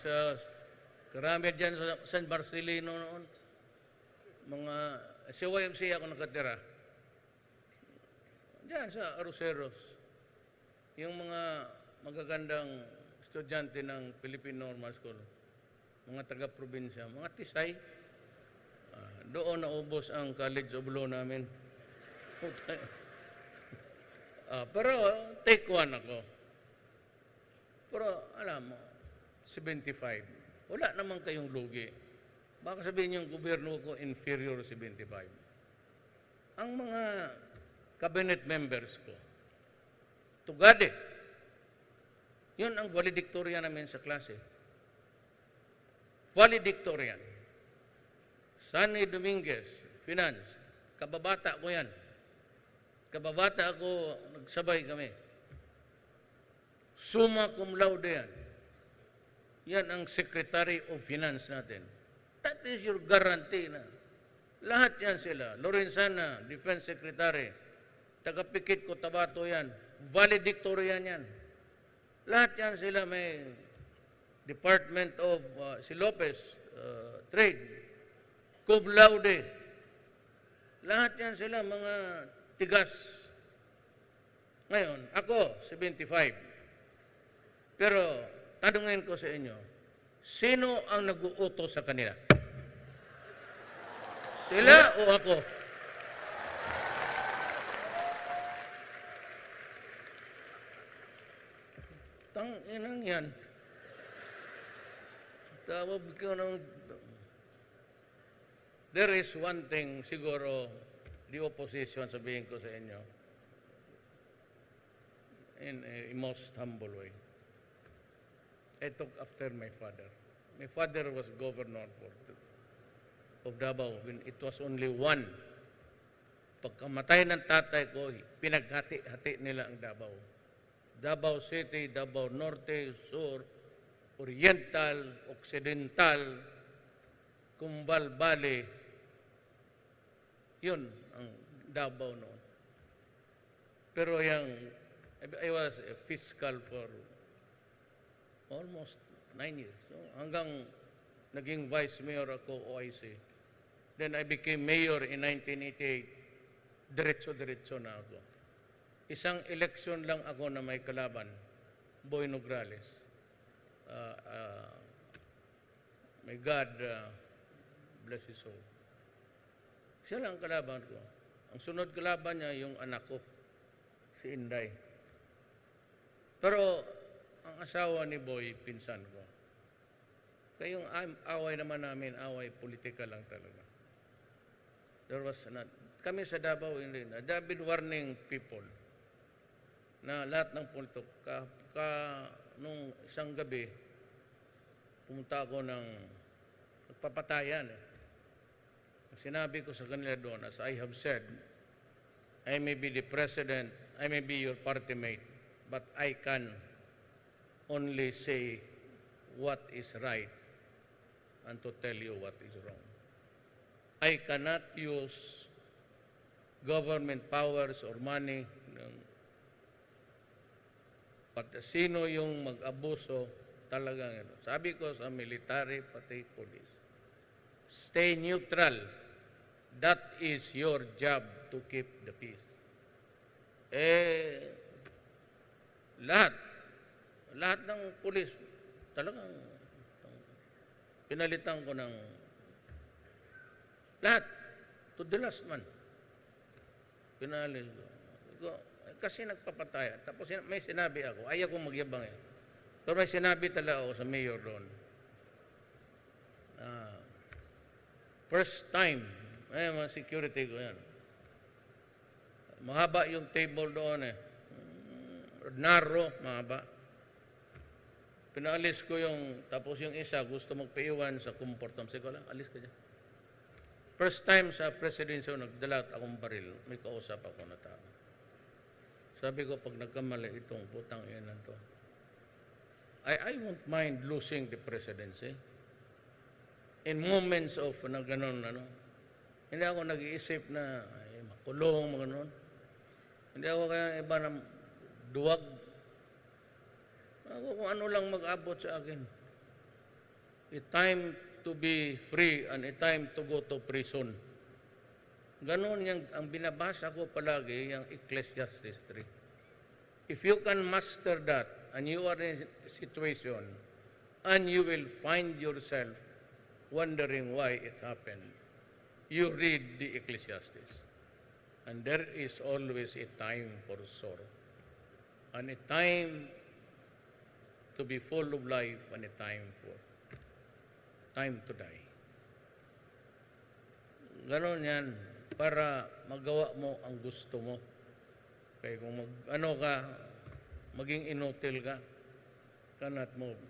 S2: so, karami dyan sa San Marcelino noon, mga, sa YMCA ako nakatira. Diyan sa Aroseros. Yung mga magagandang estudyante ng Philippine Normal School, mga taga-probinsya, mga tisay, doon naubos ang College of Law namin. Pero take one ako. Pero alam mo, 75. Wala naman kayong lugi. Baka sabihin yung gobyerno ko inferior 75. Ang mga cabinet members ko, tugade. Yun ang valedictorian namin sa klase. Valedictorian. Sunny Dominguez, Finance. Kababata ko yan. Kababata ako, nagsabay kami. Summa cum laude yan. Yan ang Secretary of Finance natin. That is your guarantee na. Lahat yan sila. Lorenzana, Defense Secretary. Taga-Pikit ko, Tabato yan. Valedictorian yan. Lahat yan sila may Department of, si Lopez, Trade. Cum laude. Lahat yan sila mga tigas. Ngayon, ako, 75. Pero, tanungin ko sa inyo, sino ang nag-uutos sa kanila? Sila o ako? Tanginang yan. Tawag ko ng... There is one thing, siguro, the opposition, sabihin ko sa inyo, in a most humble way. I took after my father. My father was governor of Davao when it was only one. Pagkamatay ng tatay ko, pinaghati-hati nila ang Davao. Davao City, Davao Norte, Sur, Oriental, Occidental, Kumbal Valley. Yun ang Davao noon. Pero I was a fiscal for almost 9 years. So, hanggang naging vice mayor ako OIC. Then I became mayor in 1988. Diretso-diretso na ako. Isang eleksyon lang ako na may kalaban. Boy Nograles. May God bless his soul. Siya lang ang kalaban ko. Ang sunod kalaban niya, yung anak ko, si Inday. Pero, ang asawa ni Boy, pinsan ko. Kaya yung away naman namin, away politika lang talaga. There was not, kami sa Davao, hindi na. I've been warning people na lahat ng politik, nung isang gabi, pumunta ako ng nagpapatayan. Sinabi ko sa kanila doon, as I have said, I may be the president, I may be your party mate, but I can only say what is right and to tell you what is wrong. I cannot use government powers or money. But sino yung mag-abuso talagang. Sabi ko sa military, pati police, stay neutral. That is your job to keep the peace. Lahat ng pulis, talagang pinalitan ko ng lahat, to the last man. Pinalit ko. Kasi nagpapatayan. Tapos may sinabi ako, ayaw kong magyabang eh. Pero may sinabi talaga ako sa mayor doon. First time, mga security ko yan. Mahaba yung table doon eh. Narrow, mahaba. Pinaalis ko yung, tapos yung isa gusto magpaiwan sa comfort room. Sige ko lang, alis ka dyan. First time sa presidency, nagdala akong baril. May kausap ako na tao. Sabi ko, pag nagkamali itong putang inan to, I won't mind losing the presidency. In moments of gano'n, hindi ako nag-iisip na makulong, gano'n. Hindi ako kaya iba na duwag. Ako kung ano lang mag-abot sa akin. A time to be free and a time to go to prison. Ganon yung, ang binabasa ko palagi, yung Ecclesiastes 3. If you can master that, and you are in a situation, and you will find yourself wondering why it happened, you read the Ecclesiastes. And there is always a time for sorrow, and a time to be full of life, and a time to die. Ganon yan, para magawa mo ang gusto mo. Kaya kung maging inutil ka, cannot move.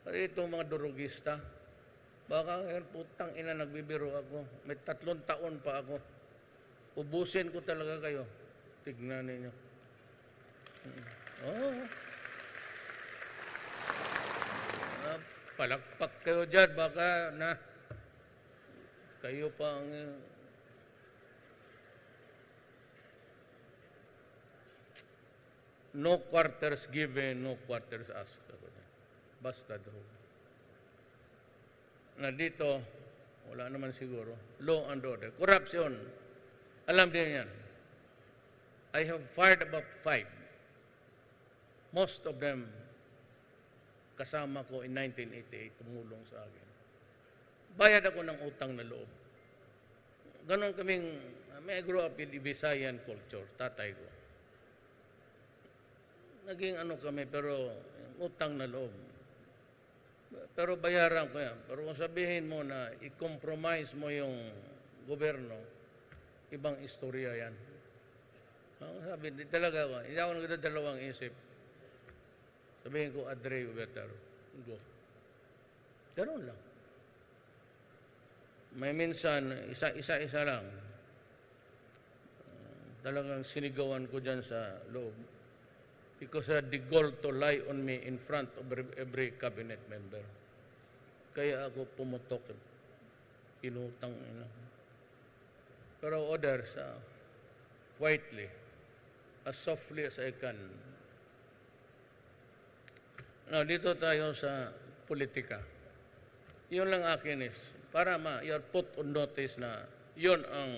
S2: Kasi itong mga durugista, baka ngayon putang ina nagbibiro ako. May 3 taon pa ako. Ubusin ko talaga kayo. Tignan ninyo. Palakpak kayo dyan, baka na kayo pa ang no quarters given, no quarters asked. Basta drug. Na dito, wala naman siguro, law and order. Corruption. Alam din yan. I have fired about 5. Most of them kasama ko in 1988, tumulong sa akin. Bayad ako ng utang na loob. Ganon kaming, I grew up in Visayan culture, tatay ko. Naging ano kami, pero utang na loob. Pero bayaran ko yan. Pero kung sabihin mo na i-compromise mo yung gobyerno, ibang istorya yan. Sabi, di talaga ako. Hindi ako nagdadalawang isip. Sabihin ko, Rodrigo, better. Go. Ganun lang. May minsan, isa-isa lang. Talagang sinigawan ko dyan sa loob. Because I had the goal to lie on me in front of every cabinet member. Kaya ako pumutok. Inutang ina. Pero others, quietly, as softly as I can. Now, dito tayo sa politika. Yun lang akin is, para you're put on notice na yun ang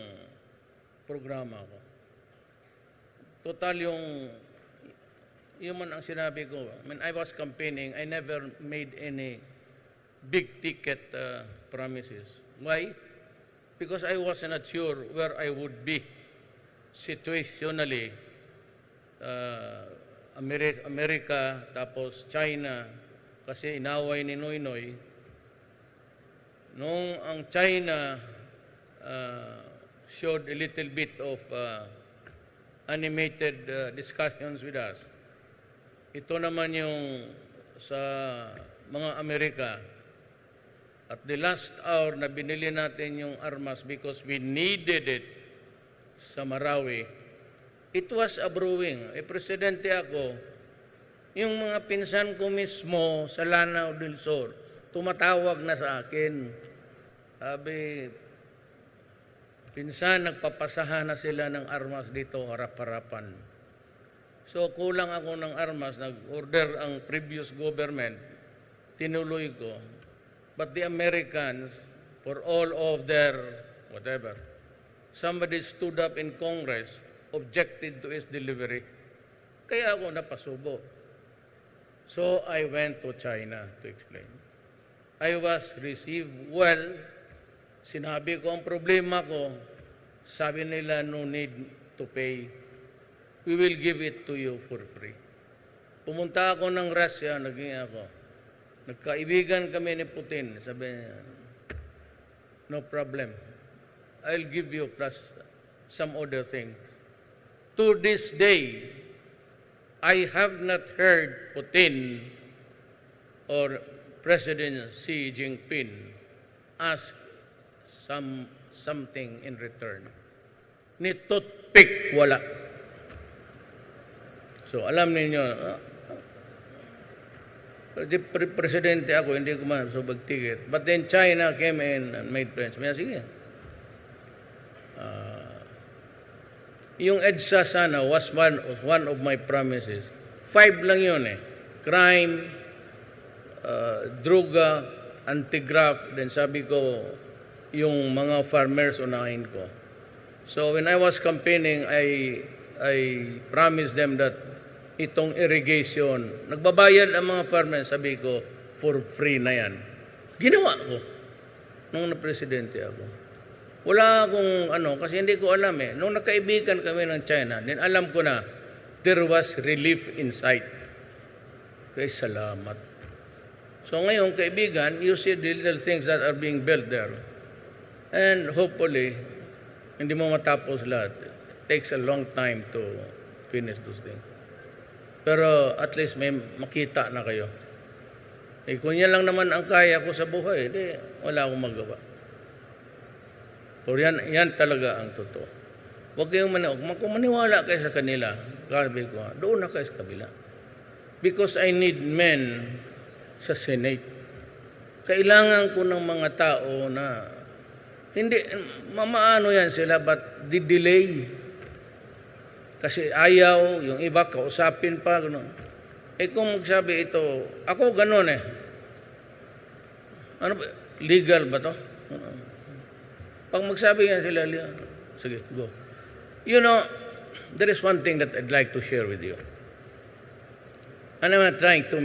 S2: programa ko. Total yung man ang sinabi ko. When I was campaigning, I never made any big ticket promises. Why? Because I was not sure where I would be situationally. Amerika, tapos China, kasi inaway ni Noynoy. Nung ang China showed a little bit of animated discussions with us, ito naman yung sa mga Amerika, at the last hour na binili natin yung armas because we needed it sa Marawi, it was a brewing. Presidente ako, yung mga pinsan ko mismo sa Lanao del Sur, tumatawag na sa akin. Sabi, pinsan, nagpapasahan na sila ng armas dito, harap-harapan. So, kulang ako ng armas, nag-order ang previous government, tinuloy ko. But the Americans, for all of their whatever, somebody stood up in Congress, objected to its delivery. Kaya ako napasubo. So, I went to China to explain. I was received well. Sinabi ko ang problema ko. Sabi nila, no need to pay. We will give it to you for free. Pumunta ako ng Russia, naging ako. Nagkaibigan kami ni Putin. Sabi niya, no problem. I'll give you plus some other things. To this day, I have not heard Putin or President Xi Jinping ask something in return. Ni toothpick, wala. So, alam ninyo, presidente ako, hindi ko man so magtigit. But then China came in and made friends. Sige. Yung EDSA sana was one of my promises. 5 lang yun eh. Crime, droga, anti-graft, then sabi ko, yung mga farmers unahin ko. So when I was campaigning, I promised them that itong irrigation, nagbabayad ang mga farmers, sabi ko, for free na yan. Ginawa ko nung na-presidente ako. Wala akong kasi hindi ko alam eh. Nung nakaibigan kami ng China, then alam ko na there was relief in sight. Kaya salamat. So ngayon, kaibigan, you see the little things that are being built there. And hopefully, hindi mo matapos lahat. It takes a long time to finish those things. Pero at least may makita na kayo. Eh kung yan lang naman ang kaya ko sa buhay, wala akong magawa. O yan talaga ang totoo. Huwag kayong kung maniwala kayo sa kanila, sabi ko, doon na kayo sa kabila. Because I need men sa Senate. Kailangan ko ng mga tao na hindi, mamaano yan sila, but di-delay. Kasi ayaw, yung iba kausapin pa, gano'n. Eh kung magsabi ito, ako gano'n eh. Ano ba, legal ba to? Pag magsabi yan sila, sige, go. You know, there is one thing that I'd like to share with you. And I'm not trying to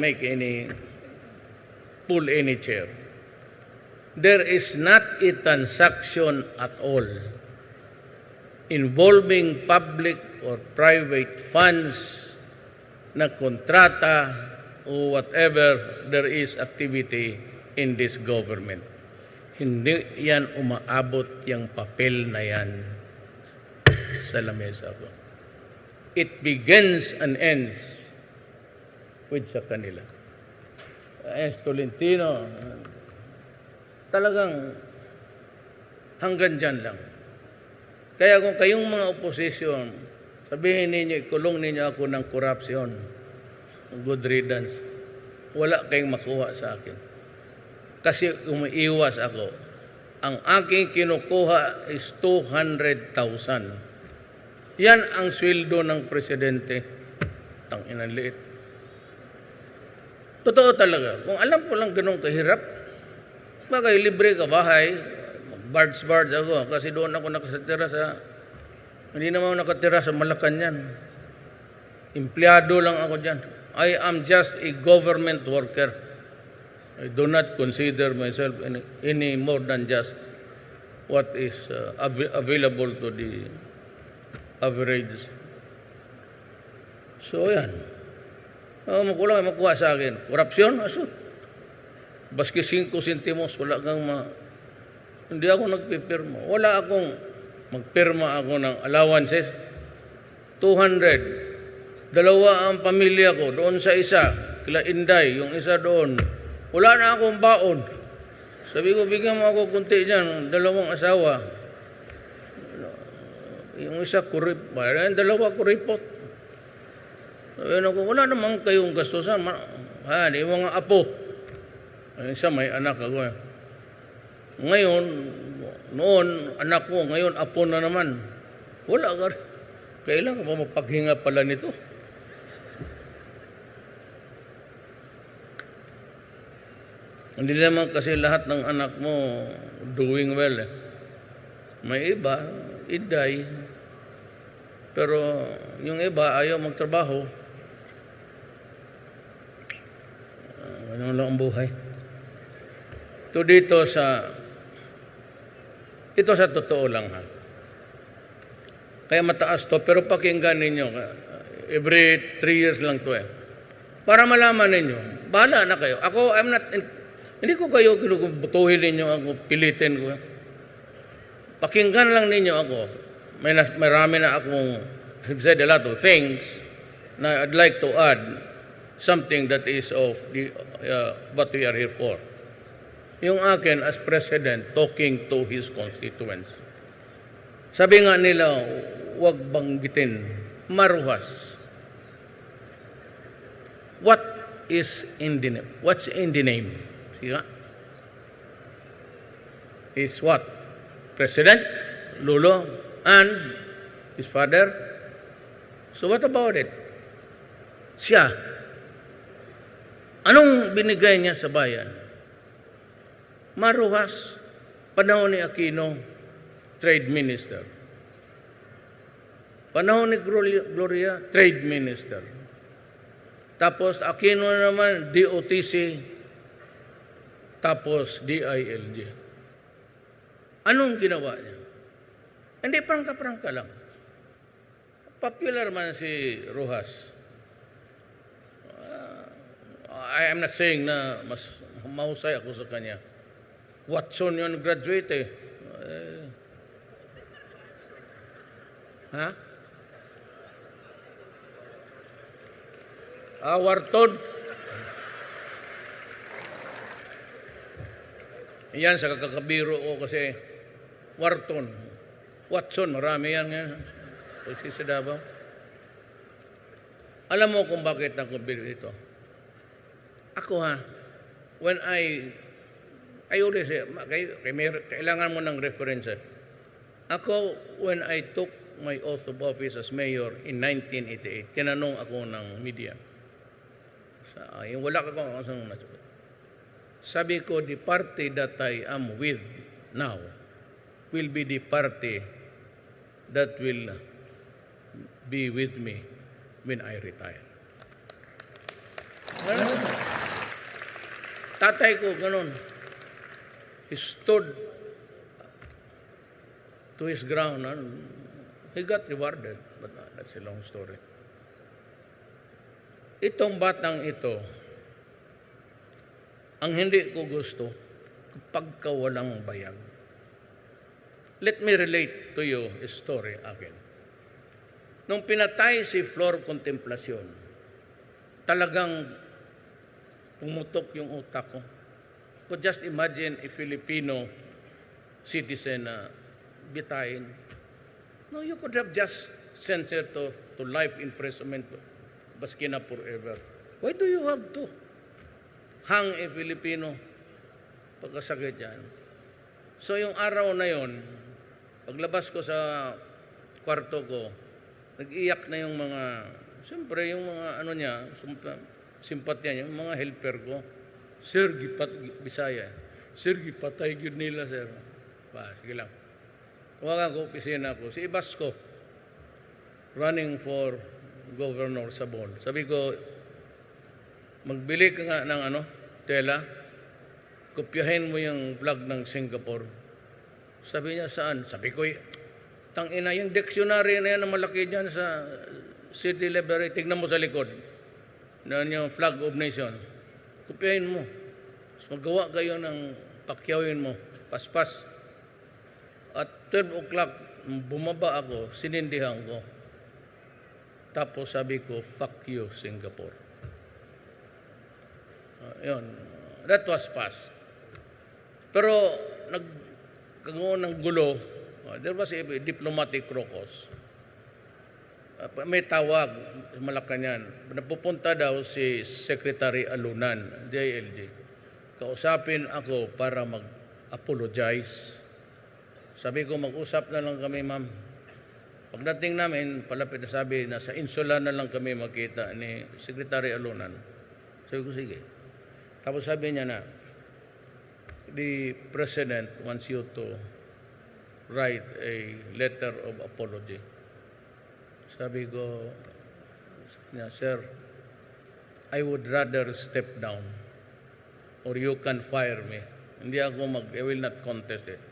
S2: pull any chair. There is not a transaction at all involving public or private funds na kontrata o whatever there is activity in this government. Hindi yan umaabot yung papel na yan sa lamesa ko. It begins and ends with sa kanila. Tolentino, talagang hanggang dyan lang. Kaya kung kayong mga oposisyon, sabihin ninyo, ikulong ninyo ako ng korupsyon, good riddance, wala kayong makuha sa akin. Kasi umiiwas ako. Ang aking kinukuha is 200,000. Yan ang sweldo ng presidente. Tangina liit. Totoo talaga. Kung alam ko lang ganun kahirap, bagay libre ka bahay, bards ako. Kasi doon ako nakatira hindi naman ako nakatira sa Malacanang. Empleyado lang ako dyan. I am just a government worker. I do not consider myself any more than just what is available to the average. So yan. Makulang ay makuha sa akin. Korupsyon? Aso? Baski 5 sentimos, wala kang Hindi ako nagpipirma. Wala akong magpirma ako ng allowances. 200. Dalawa ang pamilya ko doon sa isa. Kila Inday, yung isa doon. Wala na akong baon. Sabi ko, bigyan mo ako kunti dyan. 2 asawa. Yung isa kurip. Yung 2 kuripot. Sabi ko, wala naman kayong gastusan. Yung mga apo. Yung isa may anak ako. Ngayon, noon, anak ko. Ngayon, apo na naman. Wala ka. Kailangan pa mapaghinga pala nito. Hindi naman kasi lahat ng anak mo doing well. May iba, iday. Pero yung iba ayaw magtrabaho. Ano lang ang buhay. Ito sa totoo lang ha. Kaya mataas to, pero pakinggan ninyo. Every 3 years lang to eh. Para malaman ninyo, bahala na kayo. Ako, hindi ko kayo kinukubutuhin ninyo ako, pilitin ko. Pakinggan lang ninyo ako. Marami na akong said a lot of things na I'd like to add something that is of what we are here for. Yung akin as president talking to his constituents. Sabi nga nila, huwag banggitin, maruhas. What is in the name? What's in the name? Siya? Is what? President, Lolo, and his father. So what about it? Siya. Anong binigay niya sa bayan? Maruhas, panahon ni Aquino, Trade Minister. Panahon ni Gloria, Trade Minister. Tapos Aquino naman, DOTC, tapos DILG. Anong ginawa niya? Hindi, prangka-prangka lang. Popular man si Rojas. I am not saying na mas mahusay ako sa kanya. Watson yun graduate eh. Wharton. Yan sa kakabiro ko kasi Wharton. Watson, marami yan nga. Kasi sa Davao. Alam mo kung bakit ako ito? Ako when I always say, kailangan mo ng reference. Ako, when I took my oath of office as mayor in 1988, tinanong ako ng media. Yung wala ka kung sabi ko, the party that I am with now will be the party that will be with me when I retire. Ano? Tatay ko, ganun. He stood to his ground and he got rewarded. But that's a long story. Itong batang ito, ang hindi ko gusto, pagka walang bayag. Let me relate to you a story akin. Nung pinatay si Flor Contemplacion, talagang pumutok yung utak ko. Could just imagine a Filipino citizen na bitayin. No, you could have just sent her to life imprisonment, baski na forever. Why do you have to hang a Filipino pagkasakit yan? So yung araw na yon, paglabas ko sa kwarto ko, nag-iyak na yung mga, siyempre yung mga ano niya, simpatya niya, yung mga helper ko. Sir, Bisaya. Sir, gipatay yun nila, sir. Sige lang. Tawagan ko, opisina ko. Si Ibasco, running for governor sa Bon. Sabi ko, magbili ka nga ng tela, kopyahin mo yung flag ng Singapore. Sabi niya, saan? Sabi ko, tangina, yung dictionary na yan na malaki dyan sa City Library, tignan mo sa likod. Yan yung flag of nation. Kopyahin mo. So, magawa kayo ng pakyawin mo. Paspas. At 12 o'clock, bumaba ako, sinindihan ko. Tapos sabi ko, fuck you, Singapore. Yun. That was past. Pero, nagkaroon ng gulo. There was a diplomatic crocus. May tawag, Malacanang. Napupunta daw si Secretary Alunan, DILG. Kausapin ako para mag-apologize. Sabi ko, mag-usap na lang kami, ma'am. Pagdating namin, palapit na sabi na sa insula na lang kami makita ni Secretary Alunan. Sabi ko, sige. Tapos sabi niya na, the President wants you to write a letter of apology. Sabi ko, sir, I would rather step down or you can fire me. Hindi ako I will not contest it.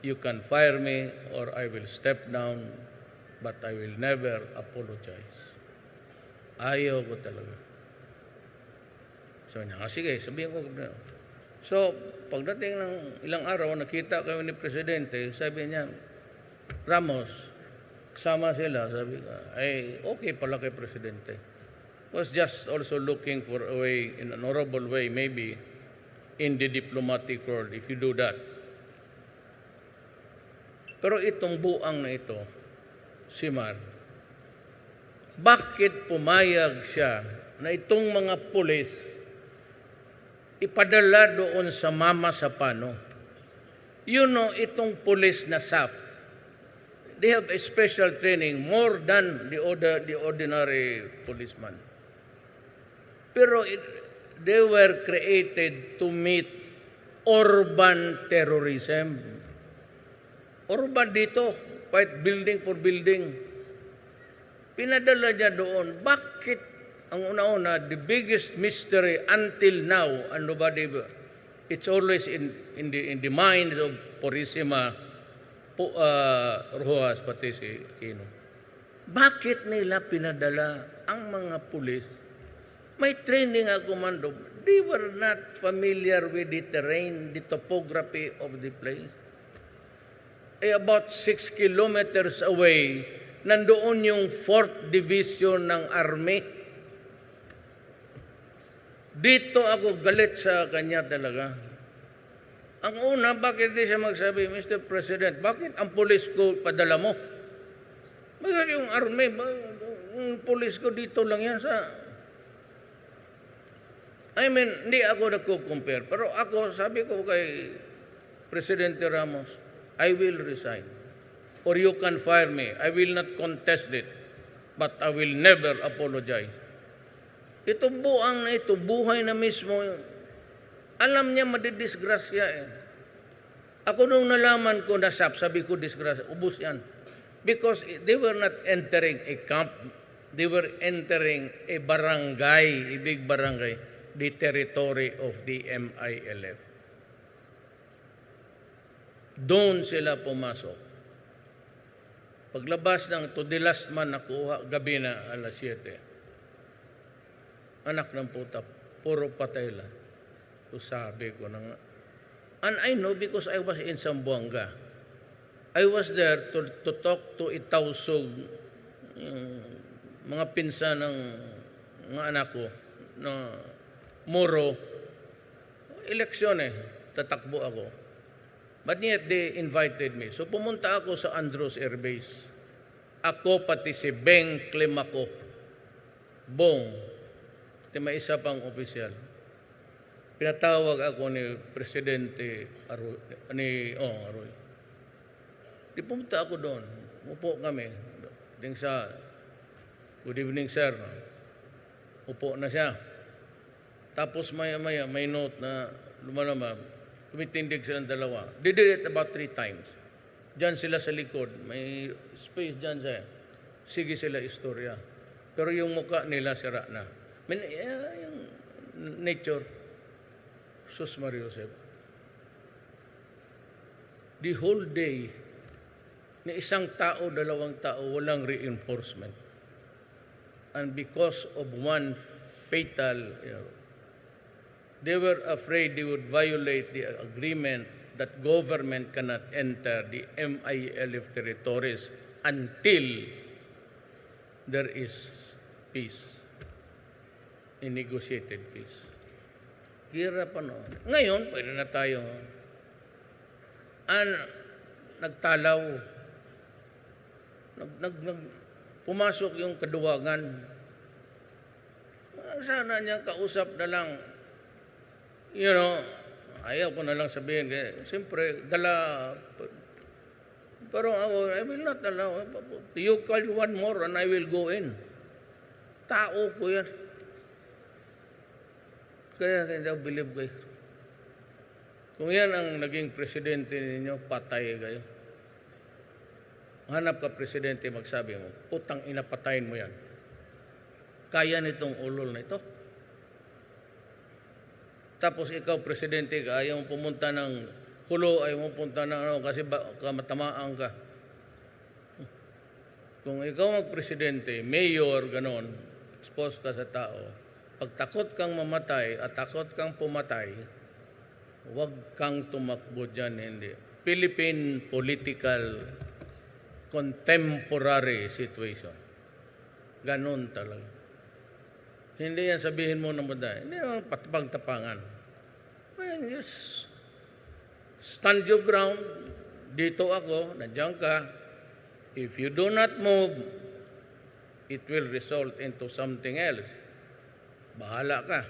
S2: You can fire me or I will step down but I will never apologize. Ayaw ko talaga. Sabi niya, sige, sabihin ko. So, pagdating ng ilang araw, nakita kami ni Presidente, sabi niya, Ramos, kasama sila, sabi ko, ay, okay pala kay Presidente. Was just also looking for a way, in an honorable way, maybe, in the diplomatic world, if you do that. Pero itong buang na ito, si Mar, bakit pumayag siya na itong mga pulis ipadala doon sa Mama Sapano? You know, itong pulis na SAF, they have a special training more than the ordinary policeman. Pero they were created to meet urban terrorism. Urban dito, quite building for building. Pinadala niya doon. Bakit ang una-una, the biggest mystery until now, and nobody, it's always in the minds of Purisima, Rojas, pati si Kino. Bakit nila pinadala ang mga pulis? May training ang komando. They were not familiar with the terrain, the topography of the place. About 6 kilometers away, nandoon yung 4th Division ng Army. Dito ako galit sa kanya talaga. Ang una, bakit di siya magsabi, Mr. President, bakit ang pulis ko padala mo? Bakit yung Army, yung pulis ko dito lang yan sa... I mean, hindi ako nagko-compare. Pero ako, sabi ko kay Presidente Ramos, I will resign. Or you can fire me. I will not contest it. But I will never apologize. Ito buang na ito, buhay na mismo. Alam niya madidisgrasya eh. Ako nung nalaman ko na SAP, sabi ko disgrasya, ubus yan. Because they were not entering a camp, they were entering a barangay, a big barangay, the territory of the MILF. Doon sila pumasok. Paglabas ng to the last man nakuha, gabi na alas 7. Anak ng puta, puro patay lang. So sabi ko na nga. And I know because I was in Zamboanga. I was there to talk to Itausog, mga pinsan ng mga anak ko, na Moro. Eleksyon tatakbo ako. But yet they invited me. So pumunta ako sa Andros Air Base. Ako pati si Beng Climaco. Bong. May isa pang opisyal. Pinatawag ako ni Presidente Arroy. Di pumunta ako doon. Upo kami. Ding sa, good evening sir. Upo na siya. Tapos maya-maya may note na lumalama. Tumitindig silang dalawa. They did it about 3 times. Diyan sila sa likod. May space diyan siya. Sige sila istorya. Pero yung mukha nila sira na. Yung nature. Sus Mariosep. The whole day, ni isang tao, 2 tao, walang reinforcement. And because of one fatal they were afraid they would violate the agreement that government cannot enter the MILF territories until there is peace, a negotiated peace. Hirap Ngayon, pwede na tayo. Nagtalaw. Pumasok yung kaduwagan. Sana niyang kausap na lang. Ayaw ko na lang sabihin. Siyempre, dala. Pero ako, I will not allow. You call one more and I will go in. Tao ko yan. Kaya hindi ako believe kayo. Kung yan ang naging presidente ninyo, patay kayo. Hanap ka presidente, magsabi mo, putang ina, patayin mo yan. Kaya nitong ulol na ito. Tapos ikaw, presidente ka, ayaw mo pumunta ng hulo, ayaw mo pumunta ng kasi matamaan ka. Kung ikaw magpresidente, mayor, ganon, expose ka sa tao, pag takot kang mamatay at takot kang pumatay, huwag kang tumakbo dyan, hindi. Philippine political contemporary situation. Ganon talaga. Hindi yan sabihin mo na maday. Hindi naman patapang-tapangan. Well, just stand your ground. Dito ako, nandiyan ka. If you do not move, it will result into something else. Bahala ka.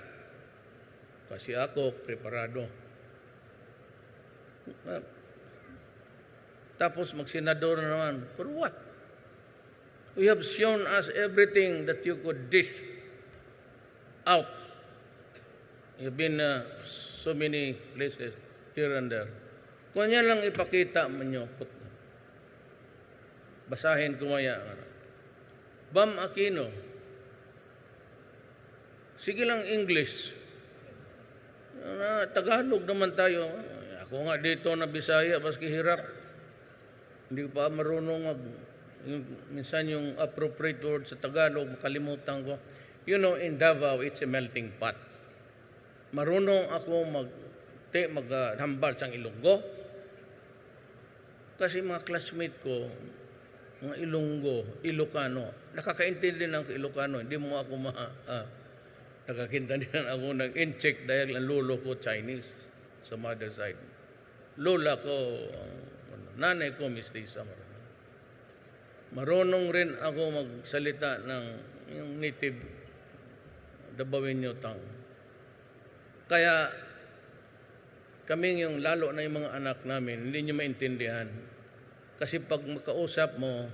S2: Kasi ako, preparado. Tapos magsenador na naman. For what? You have shown us everything that you could dish out. You've been so many places here and there. Kung yan lang ipakita mo nyo, basahin ko maya. Bam Aquino, sige lang English. Tagalog naman tayo. Ako nga dito na Bisaya, baski hirap. Hindi pa marunong minsan yung appropriate word sa Tagalog, makalimutan ko. In Davao, it's a melting pot. Marunong ako maghambal sa Ilonggo. Kasi mga classmate ko, mga Ilocano, nakakaintindi ng Ilocano. Hindi mo ako nakakintandihan ako nag-in-check dahil ang lolo ko Chinese sa mother side. Lola ko, nanay ko, Miss Lisa. Marunong rin ako magsalita ng yung native Dabawenyo tongue. Kaya kaming yung lalo na yung mga anak namin, hindi nyo maintindihan. Kasi pag makausap mo,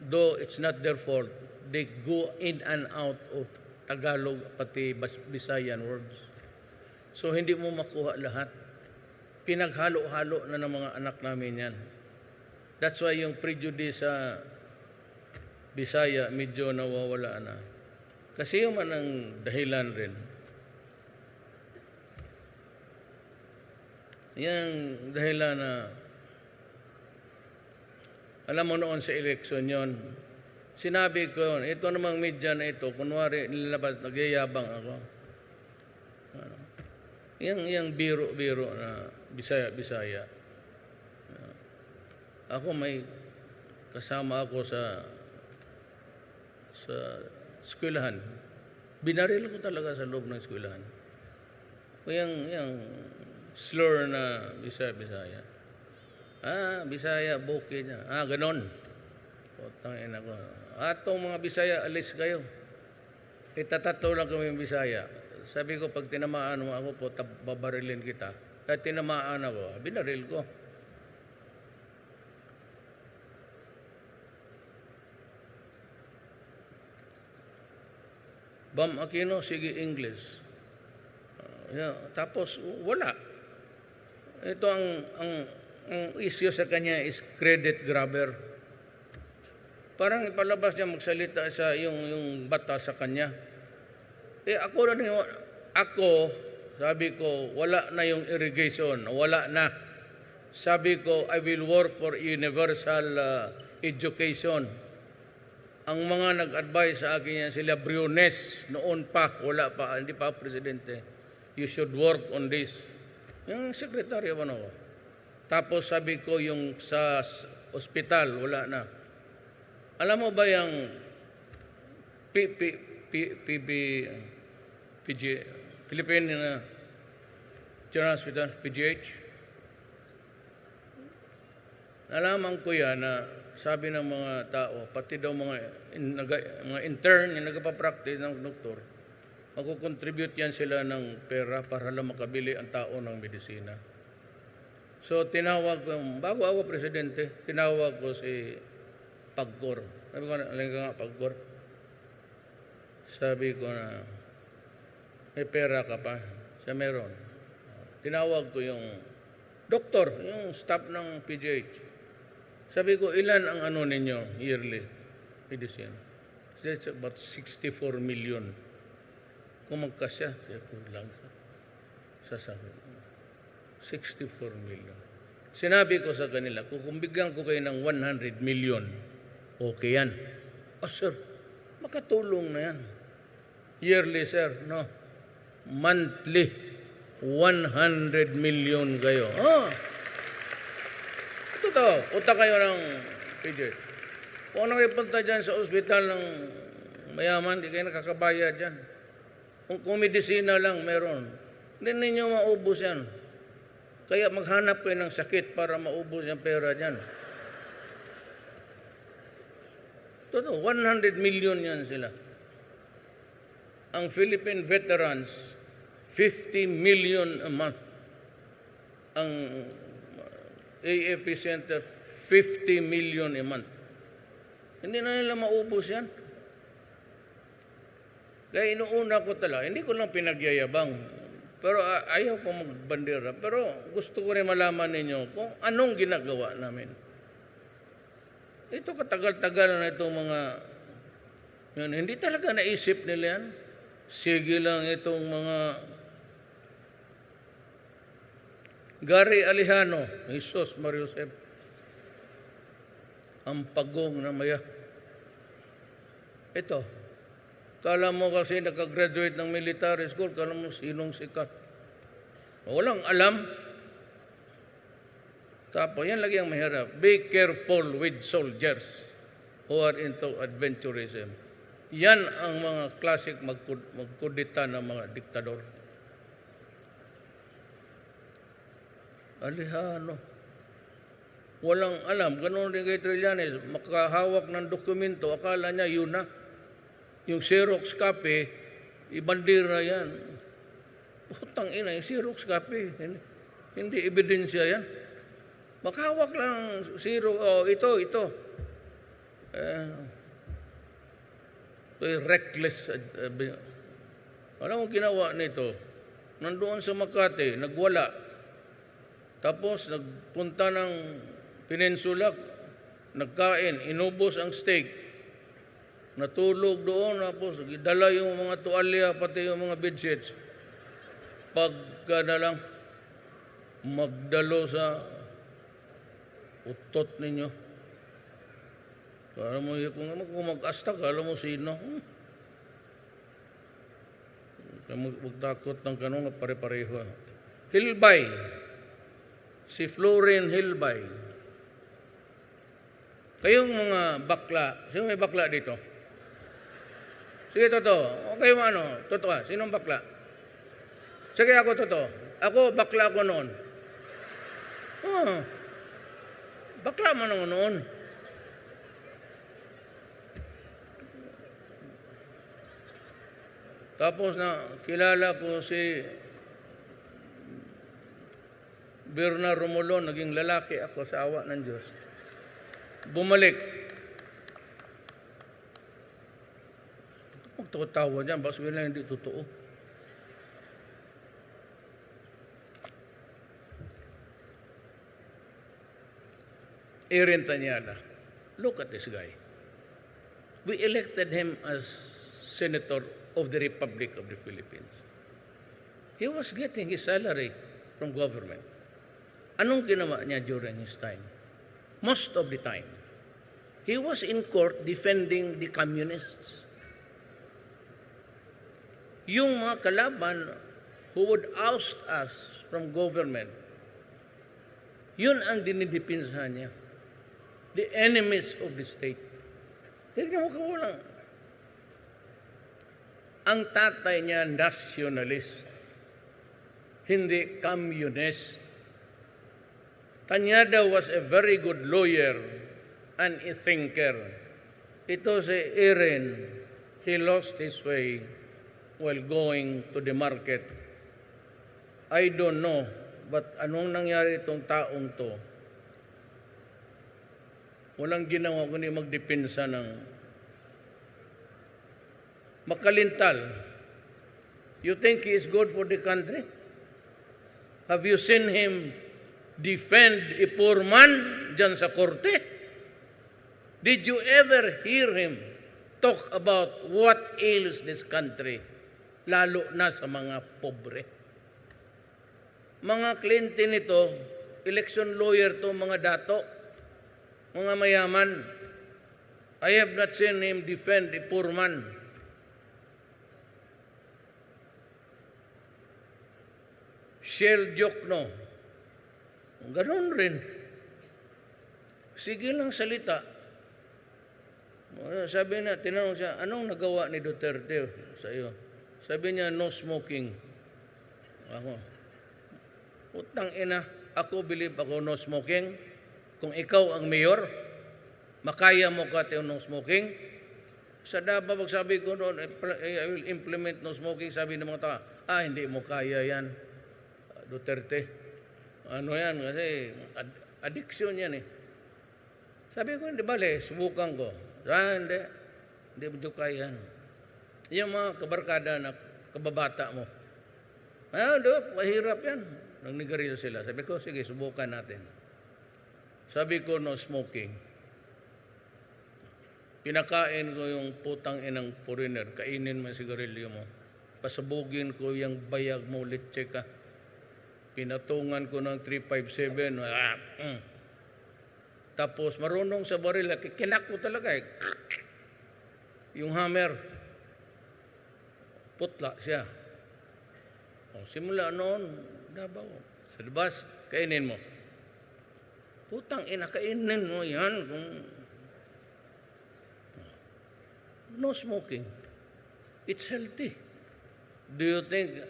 S2: though it's not their fault, they go in and out of Tagalog pati Visayan words. So hindi mo makuha lahat. Pinaghalo-halo na ng mga anak namin yan. That's why yung prejudice sa Bisaya medyo nawawala na. Kasi yung man ang dahilan rin. Yung dahilan na alam mo noon sa eleksyon yon, sinabi ko, ito namang media na ito, kunwari nilabas, nagyayabang ako. Yung biro-biro na Bisaya. Ako may kasama ako sa eskwelahan. Binaril ko talaga sa loob ng eskwelahan. Yung slur na Bisaya. Bisaya, bukid niya. Ganon. Putangin ako. Atong mga Bisaya, alis kayo. Itatato lang kami yung Bisaya. Sabi ko, pag tinamaan mo ako po, babarilin kita. Kahit tinamaan ako, binaril ko. Bam Aquino, sige English. Tapos, wala. Ito ang issue sa kanya is credit grabber. Parang ipalabas niya magsalita sa yung bata sa kanya. Ako, sabi ko, wala na yung irrigation, wala na. Sabi ko, I will work for universal education. Ang mga nag-advise sa akin yan, sila Briones, noon pa, wala pa, hindi pa presidente. You should work on this. Yung sekretaryo ba no? Tapos sabi ko, yung sa ospital, wala na. Alam mo ba yung Philippine General Hospital, PGH? Nalaman ko yan na sabi ng mga tao, pati daw mga intern yung nagpapapractice ng doktor, magkukontribute yan sila ng pera para lang makabili ang tao ng medisina. So tinawag ko, bago ako presidente, tinawag ko si Pagcor. Sabi ko, alin ka nga Pagcor? Sabi ko na, may pera ka pa? Siya meron. Tinawag ko yung doktor, yung staff ng PGH. Sabi ko, ilan ang ano ninyo yearly medicine? It's about 64 million. Kung magkasya, lang sa sabi. 64 million. Sinabi ko sa kanila, kung bigyan ko kayo ng 100 million, okay yan. Sir, makatulong na yan. Yearly, sir, no. Monthly, 100 million kayo. Totoo, utak kayo ng PJ. Kung ano kayo punta dyan sa ospital ng mayaman, di kayo nakakabayad dyan. Kung medisina lang meron, hindi ninyo maubos yan. Kaya maghanap kayo ng sakit para maubos yung pera dyan. Totoo, 100 million yan sila. Ang Philippine veterans, 50 million a month. Ang AFP Center, 50 million a month. Hindi na nila maubos yan. Kaya inuuna ko talaga, hindi ko lang pinagyayabang. Pero ayaw ko magbandera. Pero gusto ko rin malaman ninyo kung anong ginagawa namin. Ito katagal-tagal na itong mga, yun, hindi talaga naisip nila yan. Sige lang itong mga Gary Alejano, Jesus Mariusep, ang pagong na maya. Ito, kala mo kasi nakagraduate ng military school, kala mo sinong sikat. Walang alam. Tapos, yan lagi ang mahirap. Be careful with soldiers who are into adventurism. Yan ang mga classic magkudita ng mga diktador. Alejano. Walang alam. Ganun din kay Trillanes. Makahawak ng dokumento. Akala niya yun na. Yung Xerox copy, ibandir na yan. Putang ina, yung Xerox copy. Hindi ebidensya yan. Makahawak lang Xerox. Ito. Ito yung reckless. Alam mo ginawa nito? Nandoon sa Makati, nagwala. Tapos nagpunta ng Peninsula, nagkain, inubos ang steak, natulog doon, tapos dala yung mga tuwalya, pati yung mga bedsheets. Pagka na lang, magdalo sa utot ninyo. Kala mo, kung mag-asta, kala mo sino. Magtakot ng kanong pare-pareho. Hilbay. Si Florin Hilbay. Kayong mga bakla, sino may bakla dito? Sige, totoo. Okay mo ano? Totoo. Sinong bakla? Sige, ako totoo. Ako, bakla ako noon. Oh, bakla man ako noon. Tapos na kilala ko si Birna Romulon, naging lalaki ako sa awa ng Diyos. Bumalik. Magtawa dyan, baka sabihin lang hindi totoo. Aaron Tanyada. Look at this guy. We elected him as Senator of the Republic of the Philippines. He was getting his salary from government. Anong ginawa niya during his time? Most of the time, he was in court defending the communists. Yung mga kalaban who would oust us from government, yun ang dinidipinsahan niya. The enemies of the state. Tignan mo kawalang. Ang tatay niya, nationalist, hindi communist. Tanyada was a very good lawyer and a thinker. Ito si Aaron, he lost his way while going to the market. I don't know, but anong nangyari itong taong to? Walang ginawa kundi magdepensa ng makalintal. You think he is good for the country? Have you seen him defend a poor man dyan sa korte? Did you ever hear him talk about what ails this country? Lalo na sa mga pobre. Mga kliyente nito, election lawyer to, mga dato, mga mayaman. I have not seen him defend a poor man. Shell joke, no? Ganon rin. Sige lang salita. Sabi na, tinanong siya, anong nagawa ni Duterte sa iyo? Sabi niya, no smoking. Ako, utang ina, ako believe ako no smoking. Kung ikaw ang mayor, makaya mo ka tayo no smoking? Sa Davao, sabi ko noon, I will implement no smoking. Sabi ng mga tao, hindi mo kaya yan, Duterte. Ano yan? Kasi addiction yan eh. Sabi ko, hindi bale, subukan ko. Hindi mo kaya yan. Yung mga kabarkada na kababata mo. Mahirap yan. Nang nigarilyo sila. Sabi ko, sige, subukan natin. Sabi ko, no smoking. Pinakain ko yung putang inang foreigner. Kainin mo yung sigarilyo mo. Pasabugin ko yung bayag mo, litse ka. Pinatungan ko ng 357. Tapos marunong sa baril. Kinak ko talaga eh. Yung hammer. Putla siya. Simula noon, Davao. Sa labas, kainin mo. Putang ina, kainin mo yan. No smoking. It's healthy. Do you think,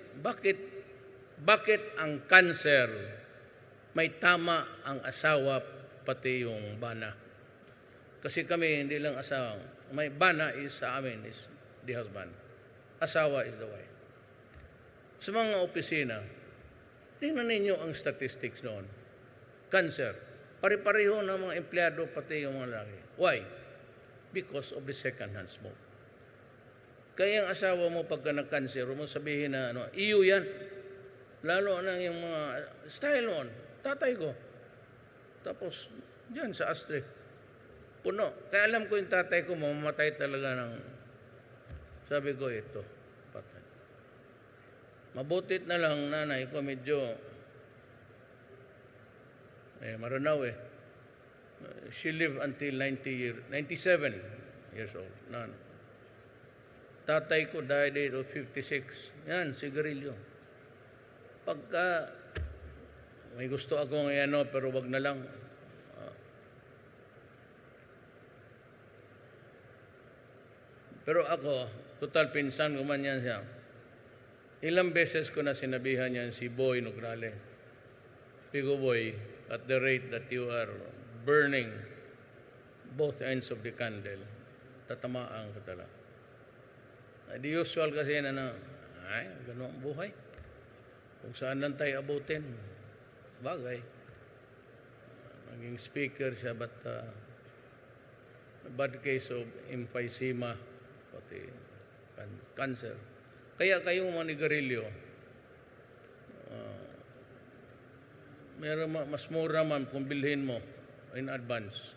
S2: bakit ang cancer may tama ang asawa pati yung bana? Kasi kami hindi lang asawa. May bana is sa amin is the husband. Asawa is the wife. Sa mga opisina, tingnan ninyo ang statistics noon. Cancer. Pare-pareho ng mga empleyado pati yung mga lalaki. Why? Because of the second-hand smoke. Kaya ang asawa mo pagka nag-cancer, mo sabihin na, iyo yan. Lalo na yung mga style noon. Tatay ko. Tapos, dyan sa ashtray. Puno. Kaya alam ko yung tatay ko, mamamatay talaga ng, sabi ko, ito, patay. Mabutit na lang, nanay ko, medyo, maranaw eh. She lived until 97 years old. Tatay ko died at 56. Yan, sigarilyo. Pagka, may gusto akong pero wag na lang. Pero ako, total pinsan ko man yan siya. Ilang beses ko na sinabihan yan si Boy Nograle. Pigo Boy, at the rate that you are burning both ends of the candle, tatamaan ka talaga. The usual kasi na gano'n ang buhay. Kung saan lang tayo abutin, bagay. Naging speaker siya, but bad case of emphysema, pati cancer. Kaya kayong manigarilyo, mas mura man kung bilhin mo in advance.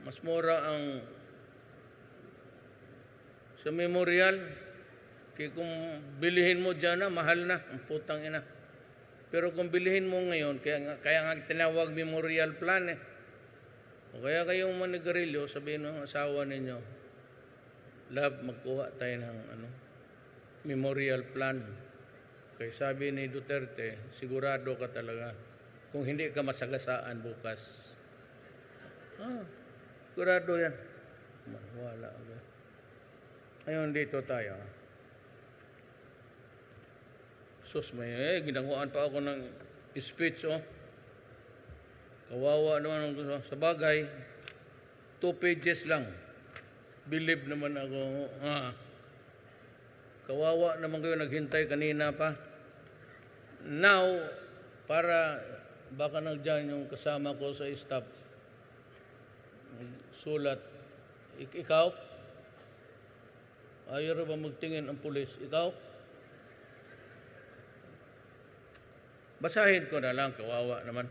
S2: Mas mura ang sa memorial, kaya kung bilhin mo dyan na, mahal na, ang putang ina. Pero kung bilhin mo ngayon, kaya nga tinawag memorial plan eh. O kaya kayong manigarilyo, sabihin ng asawa ninyo, love, magkuha tayo ng memorial plan. Kaya sabi ni Duterte, sigurado ka talaga kung hindi ka masagasaan bukas. Sigurado yan. Wala. Ngayon dito tayo. Sus, ginagawa pa ako ng speech, Kawawa naman sa bagay. 2 pages lang. Believe naman ako. Kawawa naman kayo naghintay kanina pa. Now, para baka nagdyan yung kasama ko sa staff, sulat, ikaw? Ayaw ba magtingin ang pulis? Ikaw? Basahin ko na lang, kawawa naman.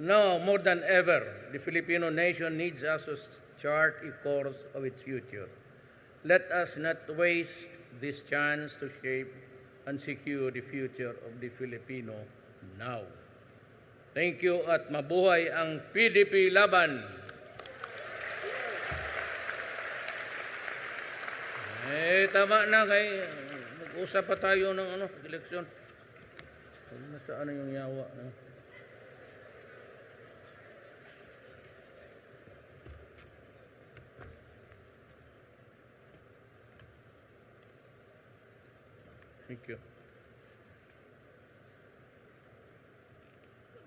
S2: Now, more than ever, the Filipino nation needs us to chart a course of its future. Let us not waste this chance to shape and secure the future of the Filipino now. Thank you at mabuhay ang PDP Laban. Tama na mag-usap pa tayo ng eleksyon. Nasaan na yung yawa na? Thank you.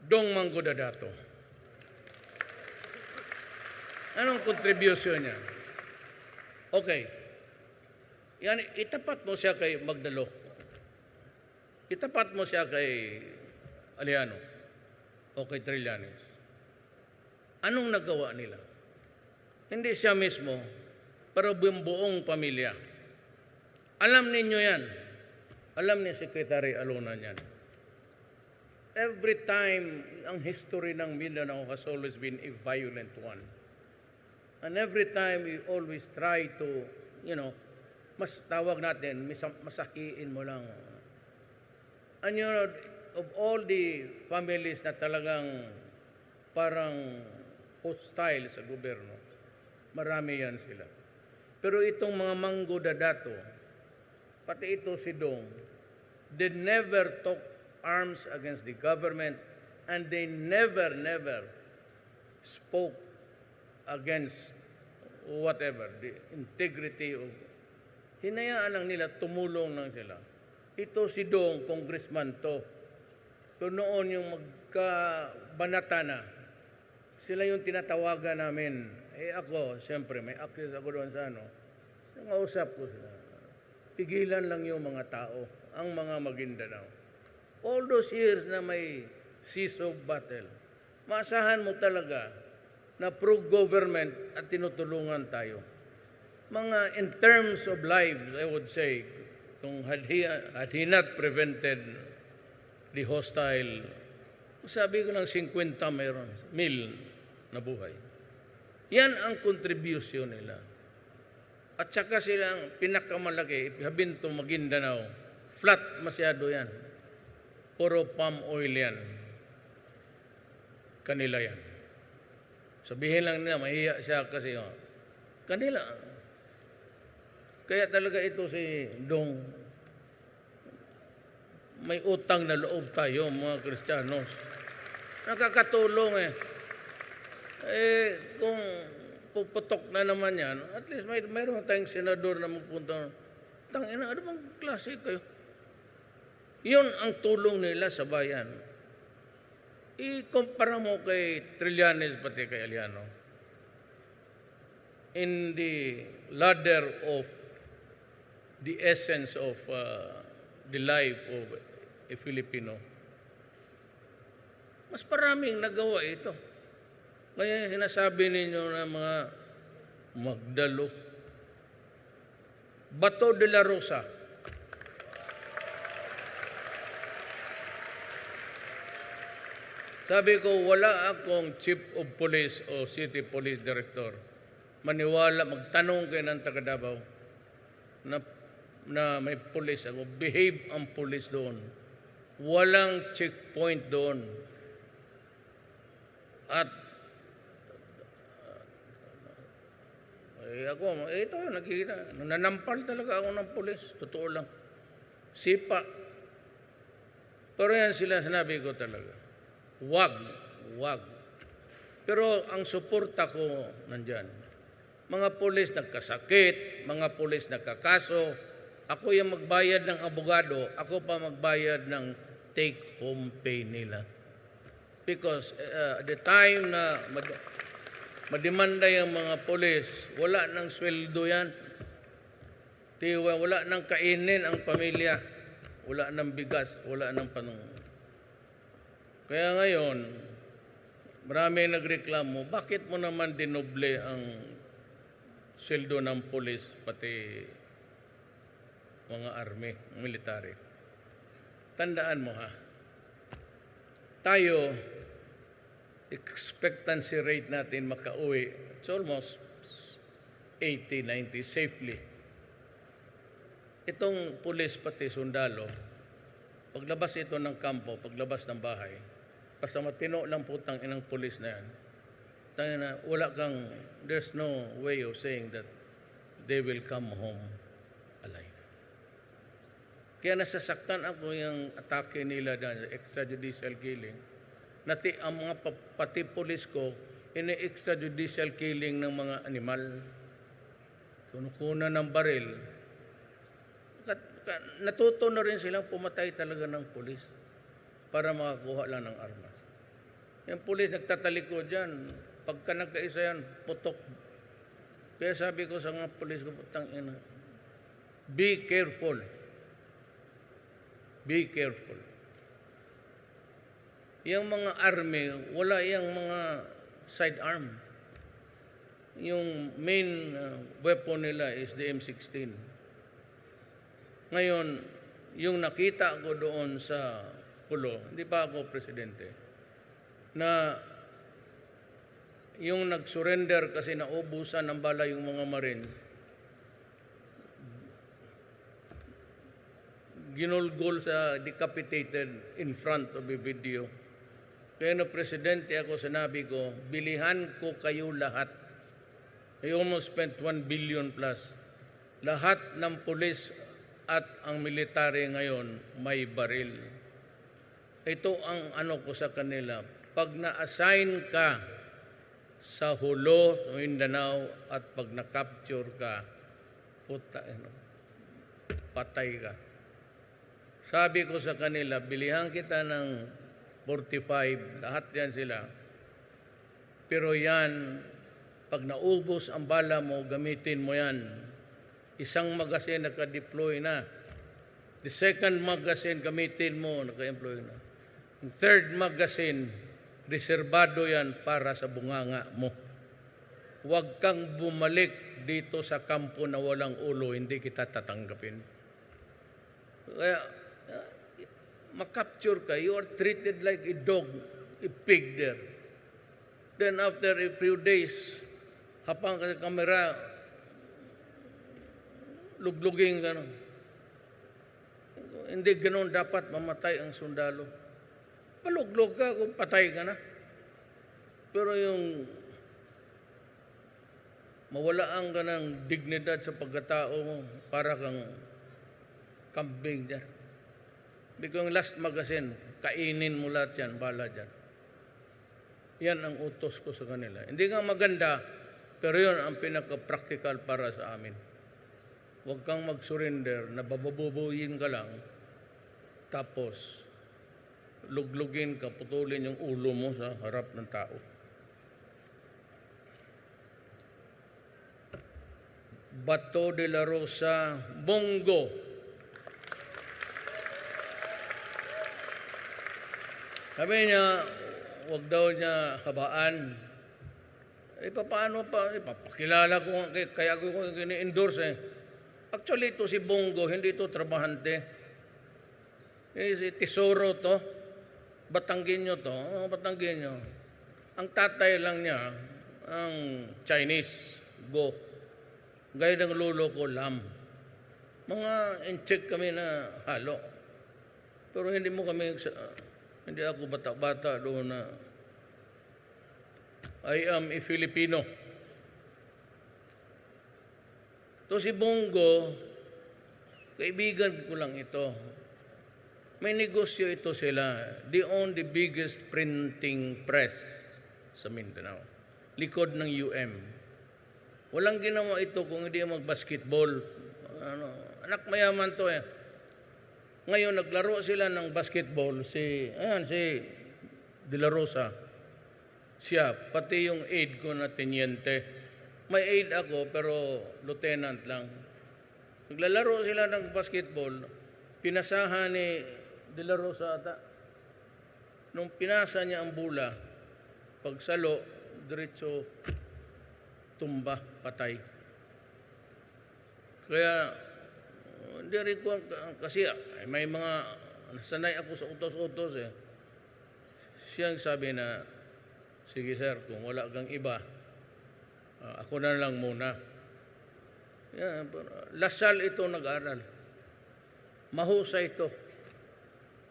S2: Dong Manggodadato. Anong contribution niya? Okay. Yan, itapat mo siya kay Magdalo. Itapat mo siya kay Aliano o kay Trillanes. Anong nagawa nila? Hindi siya mismo, pero buong pamilya. Alam ninyo yan. Alam ni Secretary Alona yan. Every time, ang history ng Mindanao has always been a violent one. And every time, we always try to, mas tawag natin, masahiin mo lang. And of all the families na talagang parang hostile sa gobyerno, marami yan sila. Pero itong mga Manggodadato, pati ito si Dong, they never took arms against the government and they never spoke against whatever, the integrity of... Hinayaan lang nila, tumulong lang sila. Ito si Dong, congressman to. So noon yung magkabanata na, sila yung tinatawagan namin. Ako, siyempre, may access ako doon sa Nangausap ko sila. Pigilan lang yung mga tao, ang mga Maguindanao. All those years na may cease of battle, maasahan mo talaga na pro-government at tinutulungan tayo. Mga in terms of lives, I would say, kung had he not prevented the hostile, sabi ko ng 50 mayroon, mil na buhay. Yan ang contribution nila. At saka silang pinakamalaki, Habinto, Maguindanao, flat masyado yan. Puro palm oil yan. Kanila yan. Sabihin lang nila, mahiya siya kasi kanila. Kaya talaga ito si Dong, may utang na loob tayo mga Kristiyanos. Nakakatulong kung puputok na naman yan, at least mayroon tayong senador na magpunta. Tangina, ano bang klase kayo? Yun ang tulong nila sa bayan. Ikumpara mo kay Trillanes pati kay Aliano. In the ladder of the essence of the life of a Filipino, mas maraming nagawa ito. Kaya sinasabi ninyo na mga Magdalo, Bato de la Rosa, sabi ko, wala akong chief of police o city police director. Maniwala, magtanong kayo ng taga Davao na may police ako. Behave ang police doon. Walang checkpoint doon. At ito, nakikita. Nanampal talaga ako ng pulis. Totoo lang. Sipa. Pero yan sila, sinabi ko talaga. Wag. Pero ang suporta ko nandyan. Mga pulis nagkasakit, mga pulis nagkakaso, ako yung magbayad ng abogado, ako pa magbayad ng take-home pay nila. Because the time na mademanda yung mga pulis, wala nang sweldo yan. Wala nang kainin ang pamilya. Wala nang bigas, wala nang panong. Kaya ngayon, marami nagreklamo, bakit mo naman dinoble ang sweldo ng pulis, pati mga army, military? Tandaan mo tayo, expectancy rate natin makauwi, it's almost 80, 90 safely. Itong pulis pati sundalo, paglabas ito ng kampo, paglabas ng bahay, basta matino lang putang inang pulis na yan, there's no way of saying that they will come home alive. Kaya nasasaktan ako yung atake nila dahil extrajudicial killing. Ang mga pati pulis ko, ini-extrajudicial killing ng mga animal. Kunukuna ng baril. Natuto na rin silang pumatay talaga ng pulis para makakuha lang ng armas. Yung pulis nagtatalikod dyan. Pagka nagkaisa yan, putok. Kaya sabi ko sa mga pulis ko, tangina, be careful. Be careful. Yung mga army, wala yung mga sidearm. Yung main weapon nila is the M16. Ngayon, yung nakita ko doon sa Pulo, hindi pa ako presidente, na yung nag-surrender kasi naubusan ng bala yung mga Marines, ginulgol sa decapitated in front of the video. Kaya na presidente ako, sinabi ko, bilihan ko kayo lahat. I almost spent 1 billion plus. Lahat ng pulis at ang military ngayon may baril. Ito ang ano ko sa kanila. Pag na-assign ka sa Hulo, Mindanao, at pag na-capture ka, patay ka. Sabi ko sa kanila, bilihan kita ng 45, lahat yan sila. Pero yan, pag naubos ang bala mo, gamitin mo yan. Isang magazine naka-deploy na. The second magazine, gamitin mo, naka-employ na. Yung third magazine, reserbado yan para sa bunganga mo. Huwag kang bumalik dito sa kampo na walang ulo, hindi kita tatanggapin. Kaya, makapture ka, you are treated like a dog, a pig there. Then after a few days, hapang ka sa kamera, lugluging gano'n. Hindi gano'n dapat mamatay ang sundalo. Paluglog ka kung patay ka na. Pero yung mawalaan ka ng dignidad sa pagkatao mo, para kang kambing dyan. Hindi ko yung last magazine, kainin mo lahat yan, bala dyan. Yan ang utos ko sa kanila. Hindi nga maganda, pero yun ang pinaka-practical para sa amin. Huwag kang mag-surrender, na bababubuyin ka lang, tapos luglugin ka, putulin yung ulo mo sa harap ng tao. Bato de la Rosa, Bongo. Sabi niya, huwag daw niya habaan. Paano pa? Papakilala ko, kaya ko gini-endorse eh. Actually, ito si Bongo, hindi ito trabahante. Si Tesoro to. Batanggenyo to. Batanggenyo. Ang tatay lang niya, ang Chinese, Go. Gaya ng lolo ko, Lam. Mga in-check kami na halo. Pero hindi hindi ako bata-bata doon na I am a Filipino. To si Bongo, kaibigan ko lang ito. May negosyo ito sila. They own the biggest printing press sa Mindanao. Likod ng UM. Walang ginawa ito kung hindi mag-basketball. Anak mayaman to eh. Ngayon, naglaro sila ng basketball. Si De La Rosa. Siya, pati yung aide ko na tenyente. May aide ako, pero lieutenant lang. Naglalaro sila ng basketball. Pinasahan ni De La Rosa ata. Nung pinasa niya ang bola, pagsalo, diretso tumba, patay. Kaya, hindi rin ko, kasi may mga, sanay ako sa utos-utos eh. Siyang sabi na, sige sir, kung wala kang iba, ako na lang muna. Yan, Lasal ito nag-aral. Mahusay ito.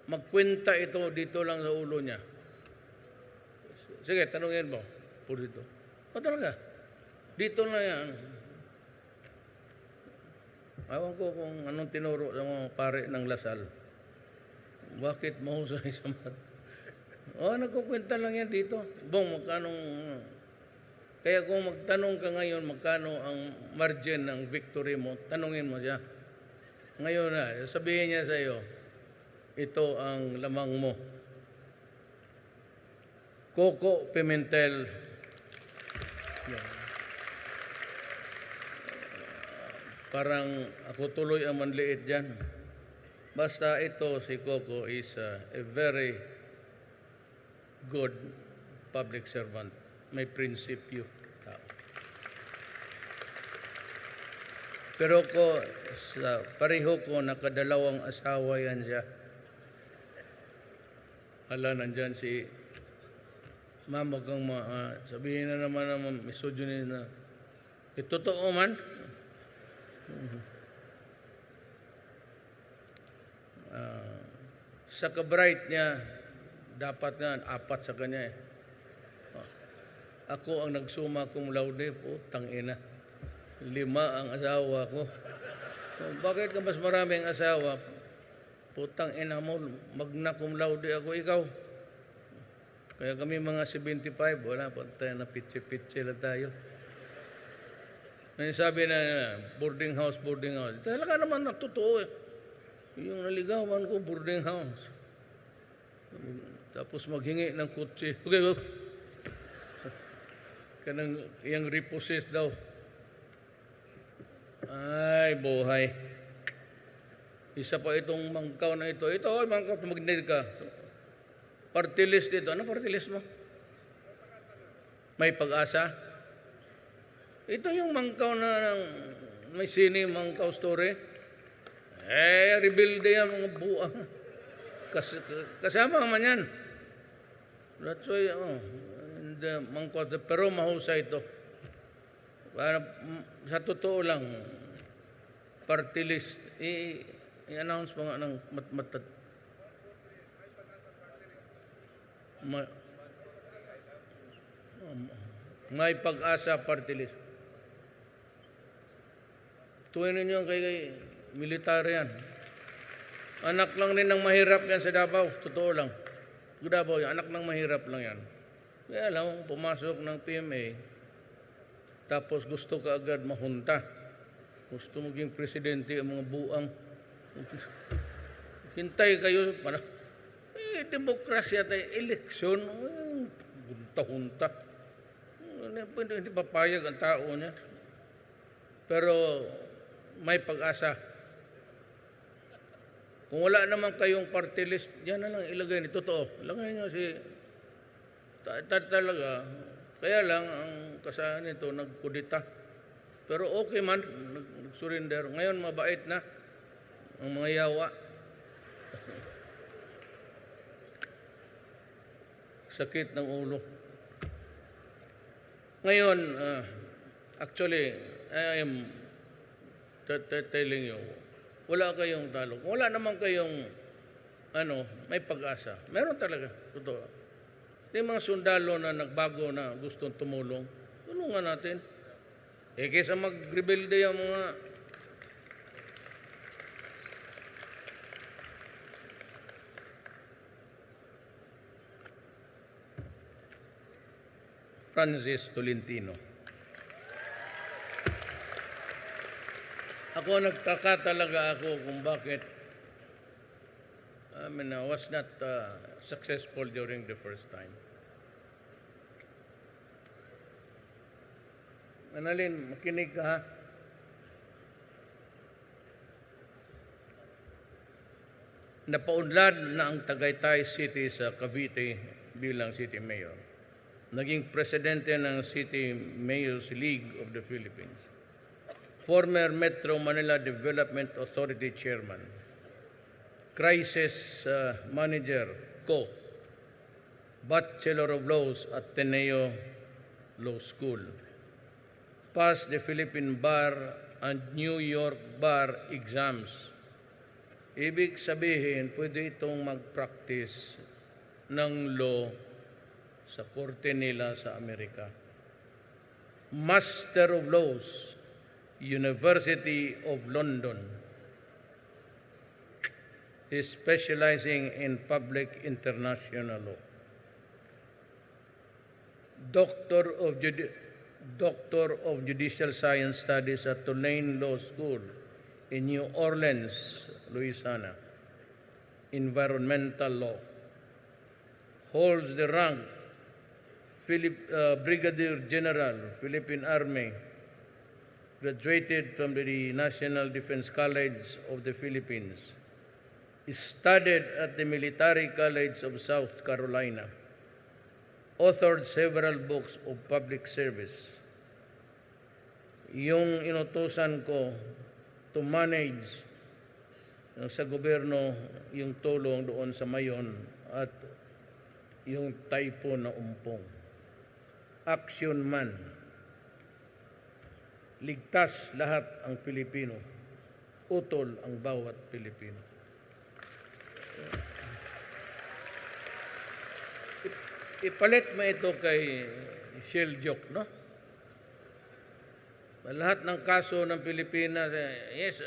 S2: Magkwenta ito dito lang sa ulo niya. Sige, tanungin mo. Puro dito. O talaga? Dito na yan. Ewan ko kung anong tinuro sa mga pare ng Lasal. Bakit mahusay sa mat? Nagkukwenta lang yan dito. Bong, magkanong... Kaya kung magtanong ka ngayon, magkano ang margin ng victory mo, tanungin mo siya. Ngayon na, sabihin niya sa iyo, ito ang lamang mo. Coco Pimentel. Yan. Parang ako tuloy ang manliit dyan. Basta ito, si Coco is a very good public servant. May prinsipyo. Pero pareho ko, nakadalawang asawa yan siya. Hala, nandyan si Mama kang sabihin na naman misogyny na totoo man. Sa kabright niya, dapat nga 4 sa kanya eh. Ako ang nagsuma cum laude, putang ina. 5 ang asawa ko. Bakit ka mas maraming asawa? Putang ina mo, magna cum laude ako, ikaw. Kaya kami mga 75, wala pa tayo na pitsi-pitsi lang tayo. May sabi na boarding house. Talaga naman natotoo eh. Yung naligawan ko, boarding house. Tapos maghingi ng kutsi. Okay, kanang iyang repossess daw. Ay, buhay. Isa pa itong mangkaw na ito. Ito, mangkaw, mag-need ka. Party list dito. Ano party list mo? May pag-asa? Ito yung mangkaw na may sini mangkaw story. Rebuild yan mga buang. Kasama naman yan. That's why, mangkaw, pero mahusay ito. Sa totoo lang, party list, i-announce mo nga ng may pag-asa party list. Tuwin ninyo kay militar yan. Anak lang din ng mahirap yan sa Davao. Totoo lang. Sa Davao, anak ng mahirap lang yan. Kaya lang, pumasok ng PMA, tapos gusto ka agad mahunta. Gusto maging presidente ang mga buang. Hintay kayo. Demokrasya tayo. Eleksyon. Hunta-hunta. Hindi papayag ang tao niya. Pero may pag-asa. Kung wala naman kayong party list, yan na lang ilagay ni totoo. Ilagay nyo si talaga. Kaya lang, ang kasalanan nito, nagkudita. Pero okay man, nag-surrender. Ngayon, mabait na ang mga yawa. Sakit ng ulo. Ngayon, actually, I am telling you, wala kayong talo. Kung wala naman kayong, may pag-asa. Meron talaga, totoo. Yung mga sundalo na nagbago na gustong tumulong, tulungan natin. Kaysa mag-rebelde yung mga Francis Tolentino. Ako nagtaka talaga ako kung bakit I was not successful during the first time. Manalin, makinig ka ha. Napaunlad na ang Tagaytay City sa Cavite bilang City Mayor. Naging presidente ng City Mayors League of the Philippines. Former Metro Manila Development Authority Chairman. Crisis Manager, Co. Bachelor of Laws at Ateneo Law School. Passed the Philippine Bar and New York Bar exams. Ibig sabihin, pwede itong mag-practice ng law sa korte nila sa Amerika. Master of Laws, University of London. Is specializing in public international law. Doctor of Judicial Science Studies at Tulane Law School in New Orleans, Louisiana. Environmental law. Holds the rank Brigadier General, Philippine Army. Graduated from the National Defense College of the Philippines. Studied at the Military College of South Carolina. Authored several books of public service. Yung inutusan ko to manage sa gobyerno yung tulong doon sa Mayon at yung typhoon na umpong. Action man. Ligtas lahat ang Pilipino. Utol ang bawat Pilipino. Ipalit mo ito kay Shell Joke, no? Lahat ng kaso ng Pilipinas, yes,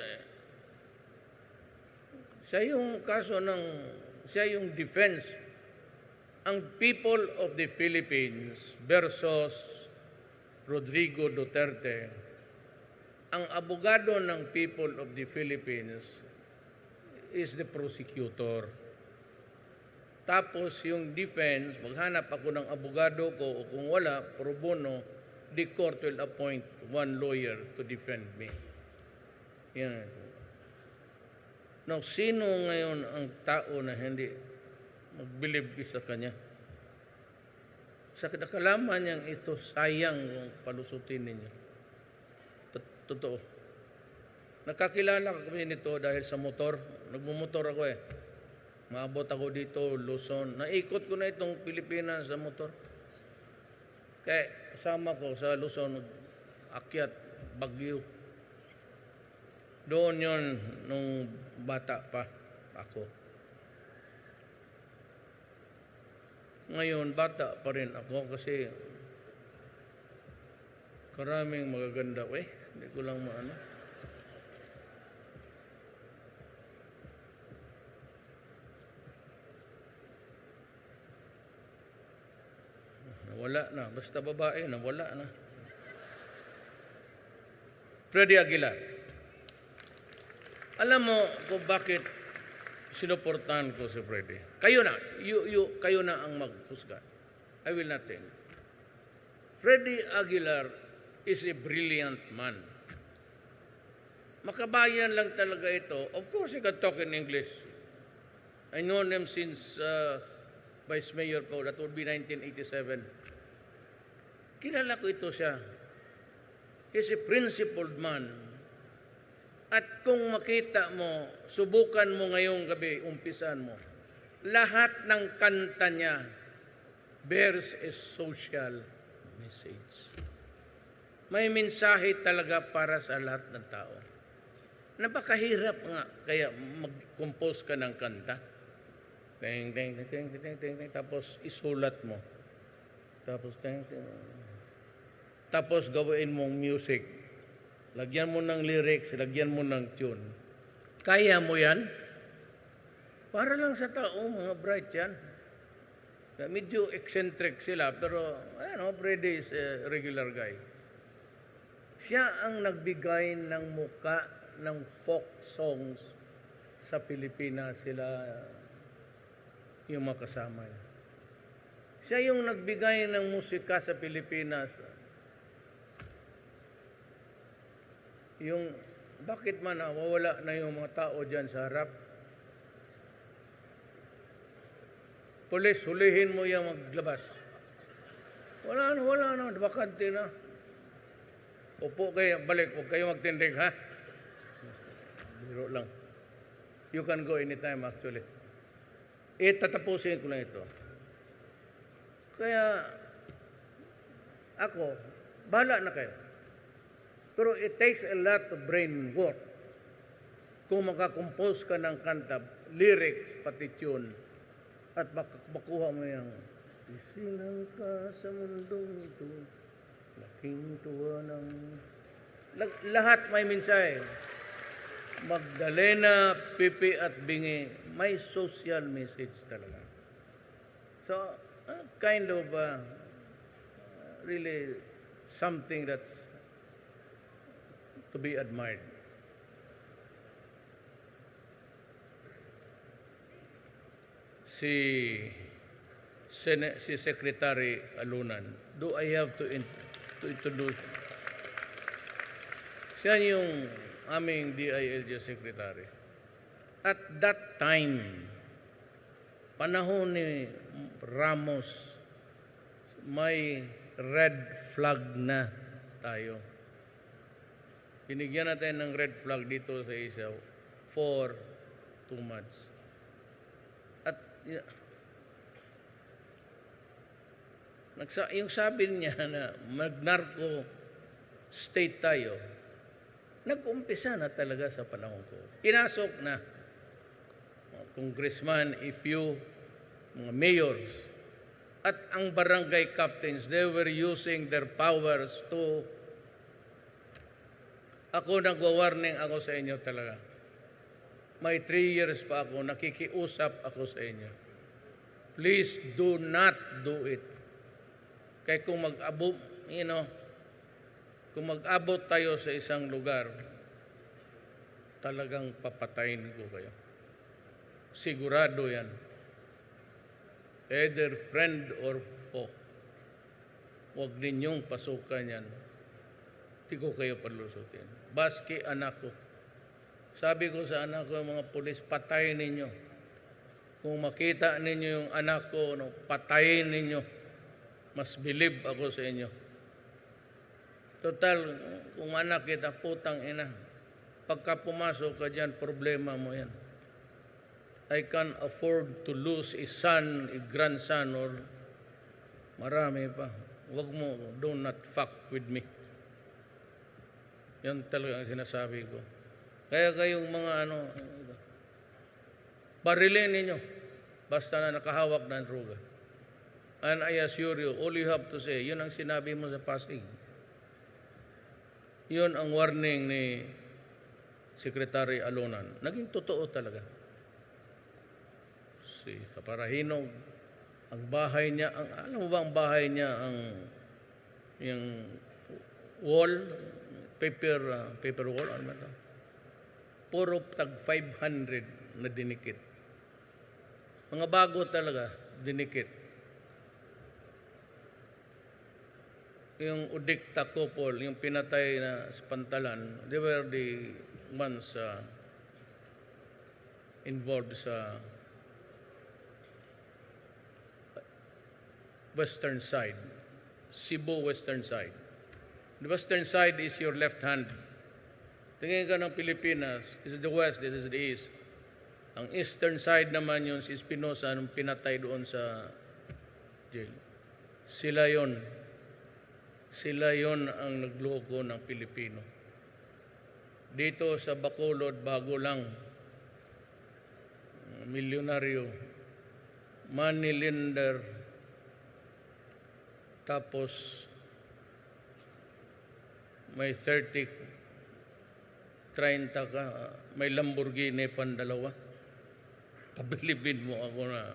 S2: siya yung defense. Ang people of the Philippines versus Rodrigo Duterte, ang abogado ng people of the Philippines is the prosecutor. Tapos yung defense, maghanap ako ng abogado ko o kung wala, pro bono, the court will appoint one lawyer to defend me. Yan. Now, sino ngayon ang tao na hindi mag-believe sa kanya? Sa nakalaman niyang ito, sayang yung palusutin ninyo. Totoo. Nakakilala kami nito dahil sa motor. Nagmumotor ako eh. Maabot ako dito, Luzon. Naikot ko na itong Pilipinas sa motor. Kaya kasama ko sa Luzon, akyat Bagyo. Doon yon nung bata pa ako. Ngayon, bata pa rin ako kasi karaming magaganda. Hindi ko lang maano. Nawala na. Basta babae, nawala na. Freddy Aguilar. Alam mo kung bakit sinuportahan ko si Freddy. Kayo na. Kayo na ang maghusga. I will not tell you. Freddy Aguilar is a brilliant man. Makabayan lang talaga ito. Of course, he can talk in English. I know him since Vice Mayor ko. That would be 1987. Kilala ko ito siya. He's a principled man. At kung makita mo, subukan mo ngayong gabi, umpisan mo, lahat ng kanta niya bears a social message. May mensahe talaga para sa lahat ng tao. Napakahirap nga kaya mag-compose ka ng kanta. Ting, ting, ting, ting, ting, ting, tapos isulat mo. Tapos ting, ting, tapos gawin mong music. Lagyan mo ng lyrics, lagyan mo ng tune. Kaya mo yan? Para lang sa tao, mga bright yan. Medyo eccentric sila, pero Freddy is a regular guy. Siya ang nagbigay ng muka ng folk songs sa Pilipinas. Sila yung makasama niya. Siya yung nagbigay ng musika sa Pilipinas. Yung, bakit man wawala na yung mga tao dyan sa harap? Pulis, hulihin mo yung maglabas. Wala na, bakante na. Upo kayo, balik, huwag kayo magtindig, ha? Biro lang. You can go anytime, actually. Tatapusin ko lang ito. Kaya, ako, bahala na kayo. Pero it takes a lot of brain work. Kung makakompose ka ng kanta, lyrics, pati tune, at makuha mo yung isilang ka sa mundong ito, laking tuwa ng... Lahat may mensahe. Magdalena, Pipi at Bingi, may social message talaga. So, kind of really something that's to be admired. Si Secretary Alunan, do I have to introduce? Siya yung aming DILG Secretary. At that time, panahon ni Ramos, may red flag na tayo. Binigyan natin ng red flag dito sa Isaw for 2 months. At yung sabi niya na mag-narco state tayo, nag-umpisa na talaga sa panahon ko. Pinasok na congressman, mga mayors, at ang barangay captains, they were using their powers to... Ako nagwa-warning ako sa inyo talaga. May 3 years pa ako, nakikiusap ako sa inyo. Please do not do it. Kaya kung kung mag-abot tayo sa isang lugar, talagang papatayin ko kayo. Sigurado yan. Either friend or foe. Huwag ninyong pasukan yan. Di ko kayo palusutin. Baski anak ko. Sabi ko sa anak ko, mga pulis, patayin ninyo. Kung makita ninyo yung anak ko, patayin ninyo. Mas believe ako sa inyo. Total, kung anak kita, putang ina. Pagka pumasok ka dyan, problema mo yan. I can afford to lose a son, a grandson, or marami pa. Wag mo, do not fuck with me. Yan talaga ang sinasabi ko. Kaya kayong mga barilin ninyo, basta na nakahawak ng droga. And I assure you, all you have to say, yun ang sinabi mo sa Pasig. Yun ang warning ni Secretary Alonan. Naging totoo talaga. Si Kaparahinog, ang bahay niya, alam mo ba ang bahay niya, yung wall, paper wall, ano ba ito? Puro tag 500 na dinikit. Mga bago talaga, dinikit. Yung Udikta couple, yung pinatay na sa Pantalan, they were the ones involved sa western side, Cebu western side. The western side is your left hand. Tingin ka ng Pilipinas, this is the west, this is the east. Ang eastern side naman yun, si Espinosa, nung pinatay doon sa jail. Sila yon ang nagloko ng Pilipino. Dito sa Bacolod, bago lang, milyonaryo, money lender, tapos may 30 ka, may Lamborghini pandalawa. Pabilibin mo ako na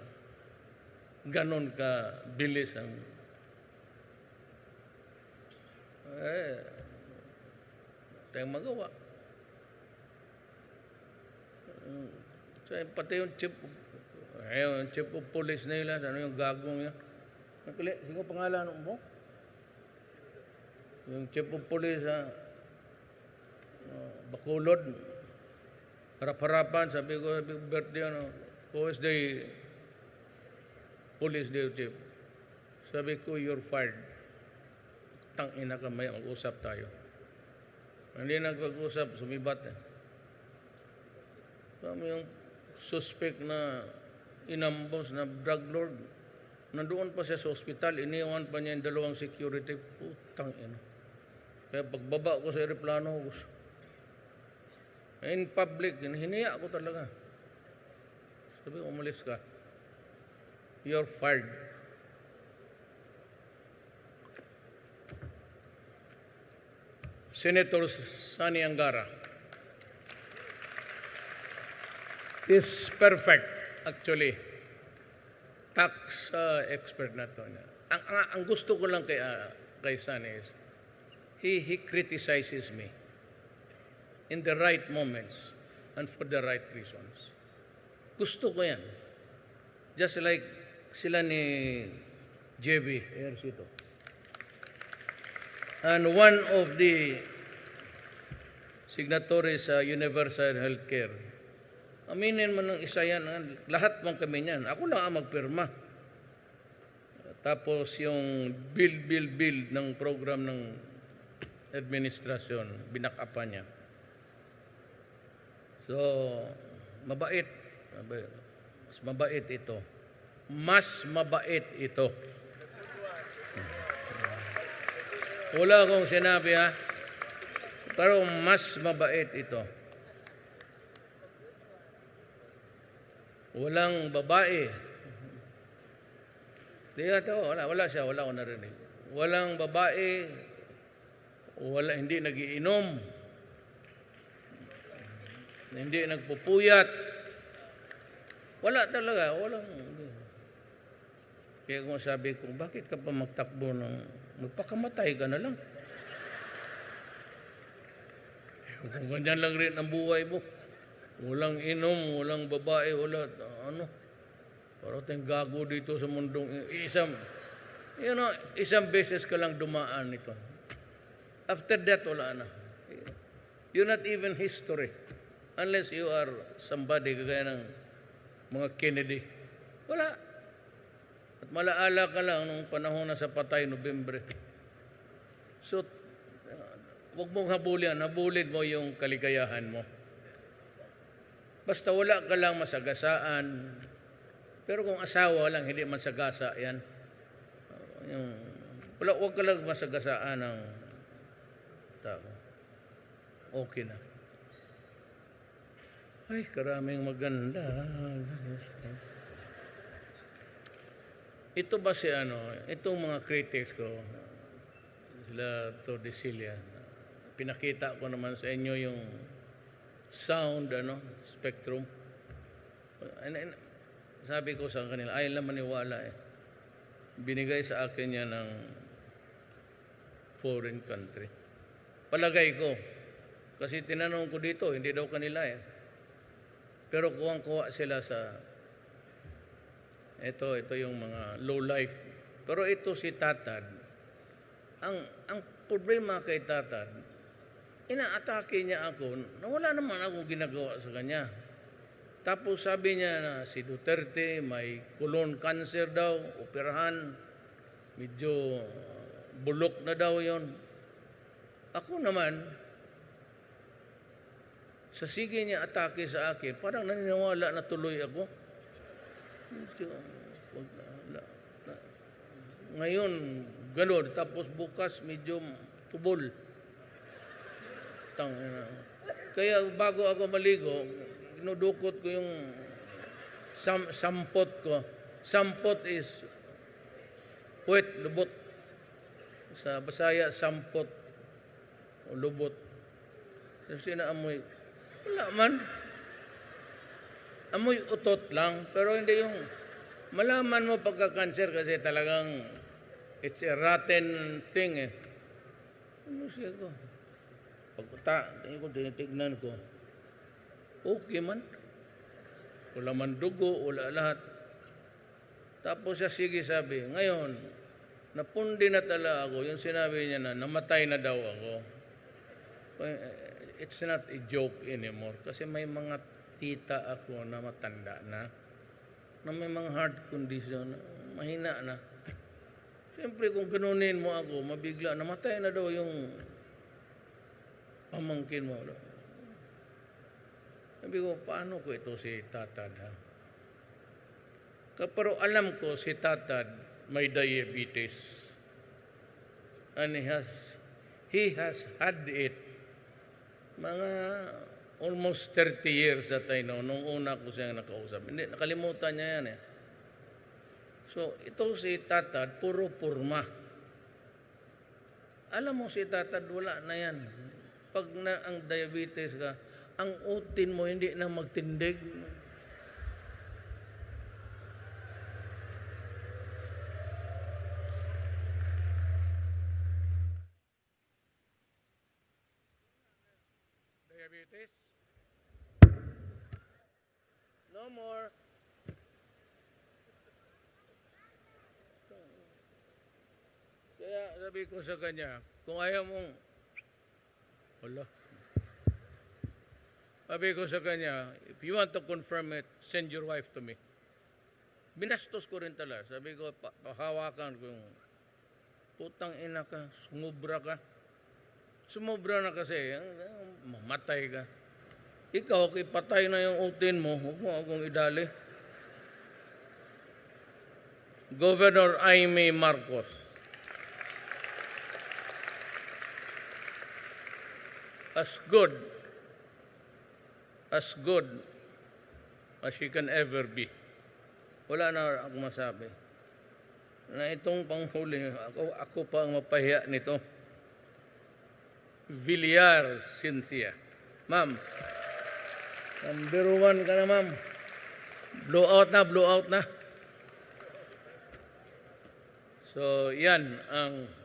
S2: ganon ka bilis ang tayong magawa. So, pati yung chief of police nila, ano yung gagong yan? Sige pangalan mo? Yung chief of police Bacolod, harap-harapan, sabi ko, birthday, who is the police chief? Sabi ko, you're fired. Tangina ka, may mag-usap tayo. Hindi nagpag-usap, sumibat. Kami yung suspect na inambos na drug lord, nandoon pa siya sa ospital, iniwan pa niya yung dalawang security. Putang ina. Kaya pagbaba ko sa aeroplano, in public, hiniya ko talaga. Sabi, umalis ka. You're fired. Senator Sani Angara is perfect, actually. Tax expert na to. Ang gusto ko lang kay Sani is, he criticizes me in the right moments and for the right reasons. Gusto ko yan. Just like sila ni JB Ejercito. And one of the signatories sa Universal Healthcare, aminin mo ng isa yan, lahat mong kami niyan. Ako lang ang magpirma. Tapos yung build ng program ng administrasyon, binakapan niya. So, mabait. Mas mabait ito. Mas mabait ito. Wala akong sinabi ha. Pero mas mabait ito. Walang babae. Wala siya, wala ko narinig. Walang babae, hindi nagiinom, hindi nagpupuyat. Wala talaga, walang. Kaya kung sabi ko, bakit ka pa magtakbo ng magpakamatay ka na lang? Kung ganyan lang rin ang buhay mo. Walang inom, walang babae, wala, parang tayong gago dito sa mundong, isang beses ka lang dumaan nito. After that, wala na. You're not even history. Unless you are somebody kagaya ng mga Kennedy. Wala. At malaala ka lang nung panahon na sa patay, Nobyembre. So, huwag mong habulin mo yung kaligayahan mo. Basta wala ka lang masagasaan. Pero kung asawa lang, hindi masagasa, yan. Huwag ka lang masagasaan ng tao. okay na. Ay, karaming maganda. Ito ba si itong mga critics ko, sila Tordesillas, pinakita ko naman sa inyo yung sound, spectrum. And sabi ko sa kanila, ayaw lang maniwala eh. Binigay sa akin yan ng foreign country. Palagay ko. Kasi tinanong ko dito, hindi daw kanila eh. Pero kuwang-kuwa sila sa ito yung mga low life. Pero ito si Tatad, ang problema kay Tatad, inaatake niya ako na wala naman akong ginagawa sa kanya. Tapos sabi niya na si Duterte may colon cancer daw, operahan, medyo bulok na daw yon. Ako naman, sa sige niya atake sa akin, parang naniniwala na tuloy ako. Ngayon, ganun. Tapos bukas, medyo tubol. Kaya bago ako maligo, dinudukot ko yung sampot ko. Sampot is puwet, lubot. Sa Basaya, sampot o lubot. Kasi naamoy, wala man. Amoy utot lang, pero hindi yung malaman mo pagka-cancer kasi talagang it's a rotten thing eh. Ano siya ko? Tinitignan ko. Okay man. Wala man dugo, wala lahat. Tapos siya sige sabi, ngayon, napundi na tala ako, yung sinabi niya na namatay na daw ako. It's not a joke anymore. Kasi may mga tita ako na matanda na may mga heart condition, mahina na. Siyempre kung ganunin mo ako, mabigla, namatay na daw yung pamangkin mo. Sabi ko, paano ko ito si Tatad? Ha? Pero alam ko si Tatad may diabetes. And he has had it mga almost 30 years that I know, nung una ko siyang nakausap. Hindi, nakalimutan niya yan eh. So, ito si Tatad, puro purma. Alam mo si Tatad, wala na yan. Pag na ang diabetes ka, ang utin mo hindi na magtindig. Diabetes? No more. Kaya sabi ko sa kanya, kung ayaw mong, wala. Sabi ko sa kanya, if you want to confirm it, send your wife to me. Binastos ko rin talaga. Sabi ko, pahawakan ko yung putang ina ka, sumubra ka. Sumubra na kasi, mamatay ka. Ikaw, ipatay na yung utin mo, huwag mo akong idali. Governor Aimee Marcos. As good as she can ever be. Wala na akong masabi. Na itong panghuli, ako pa ang mapahiya nito. Villar Cynthia. Ma'am, number 1 ka na, ma'am. Blow out na. So, yan ang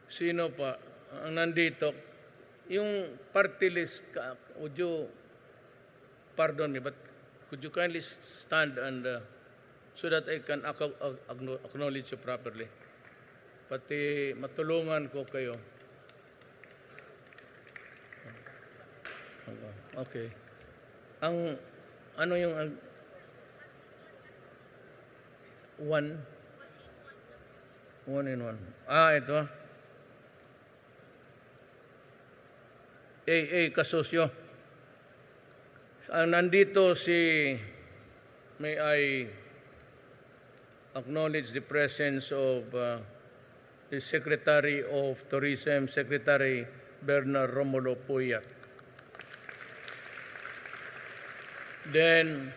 S2: sino pa ang nandito. Yung party list, would you, pardon me, but could you kindly stand and so that I can acknowledge you properly? Pati matulungan ko kayo. Okay. Ang, ano yung, one in one. Ito. AA kasosyo. Nandito si, may I acknowledge the presence of the Secretary of Tourism, Secretary Bernard Romulo Puyat. Then,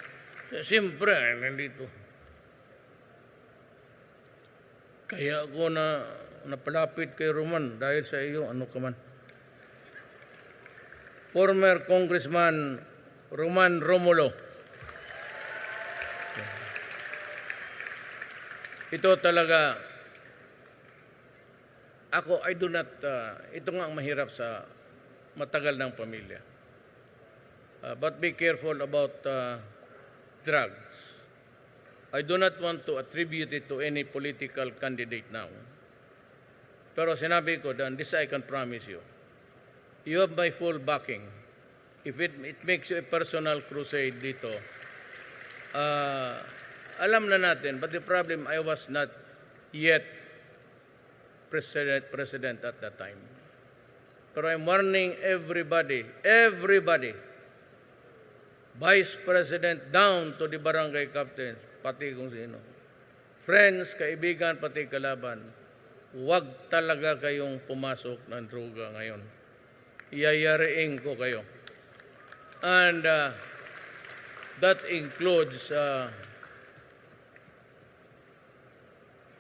S2: siyempre, nandito. Kaya ako napalapit kay Roman dahil sa iyo, ano ka man. Former Congressman Roman Romulo. Ito talaga, ako, I do not, ito nga ang mahirap sa matagal ng pamilya. But be careful about drugs. I do not want to attribute it to any political candidate now. Pero sinabi ko, and this I can promise you, you have my full backing. If it makes you a personal crusade dito, alam na natin, but the problem, I was not yet president at that time. Pero I'm warning everybody, Vice President down to the barangay captains, pati kung sino. Friends, kaibigan, pati kalaban, huwag talaga kayong pumasok ng droga ngayon. Iyayariin ko kayo. And that includes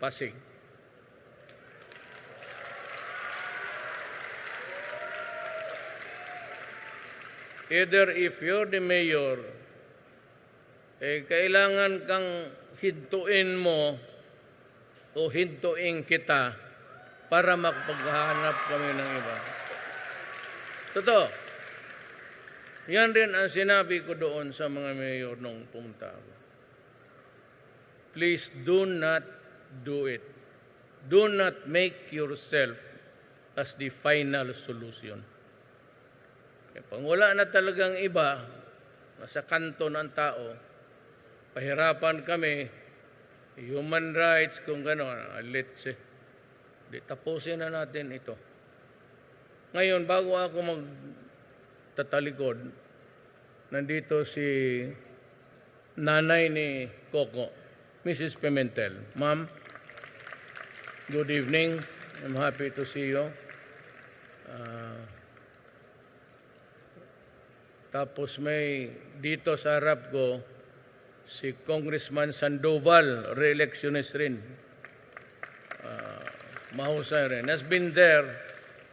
S2: Pasig. Either if you're the mayor, kailangan kang hintuin mo o hintuin kita para makapaghanap kami ng iba. Totoo. Yan din ang sinabi ko doon sa mga mayor nung pumunta ako. Please do not do it. Do not make yourself as the final solution. Pag wala na talagang iba, nasa kanto ng tao, pahirapan kami, human rights, kung gano'n, let's say, tapusin na natin ito. Ngayon, bago ako magtatalikod, nandito si nanay ni Coco, Mrs. Pimentel. Ma'am, good evening. I'm happy to see you. Tapos may dito sa harap ko, si Congressman Sandoval, re-electionist rin. Mahusay rin. Has been there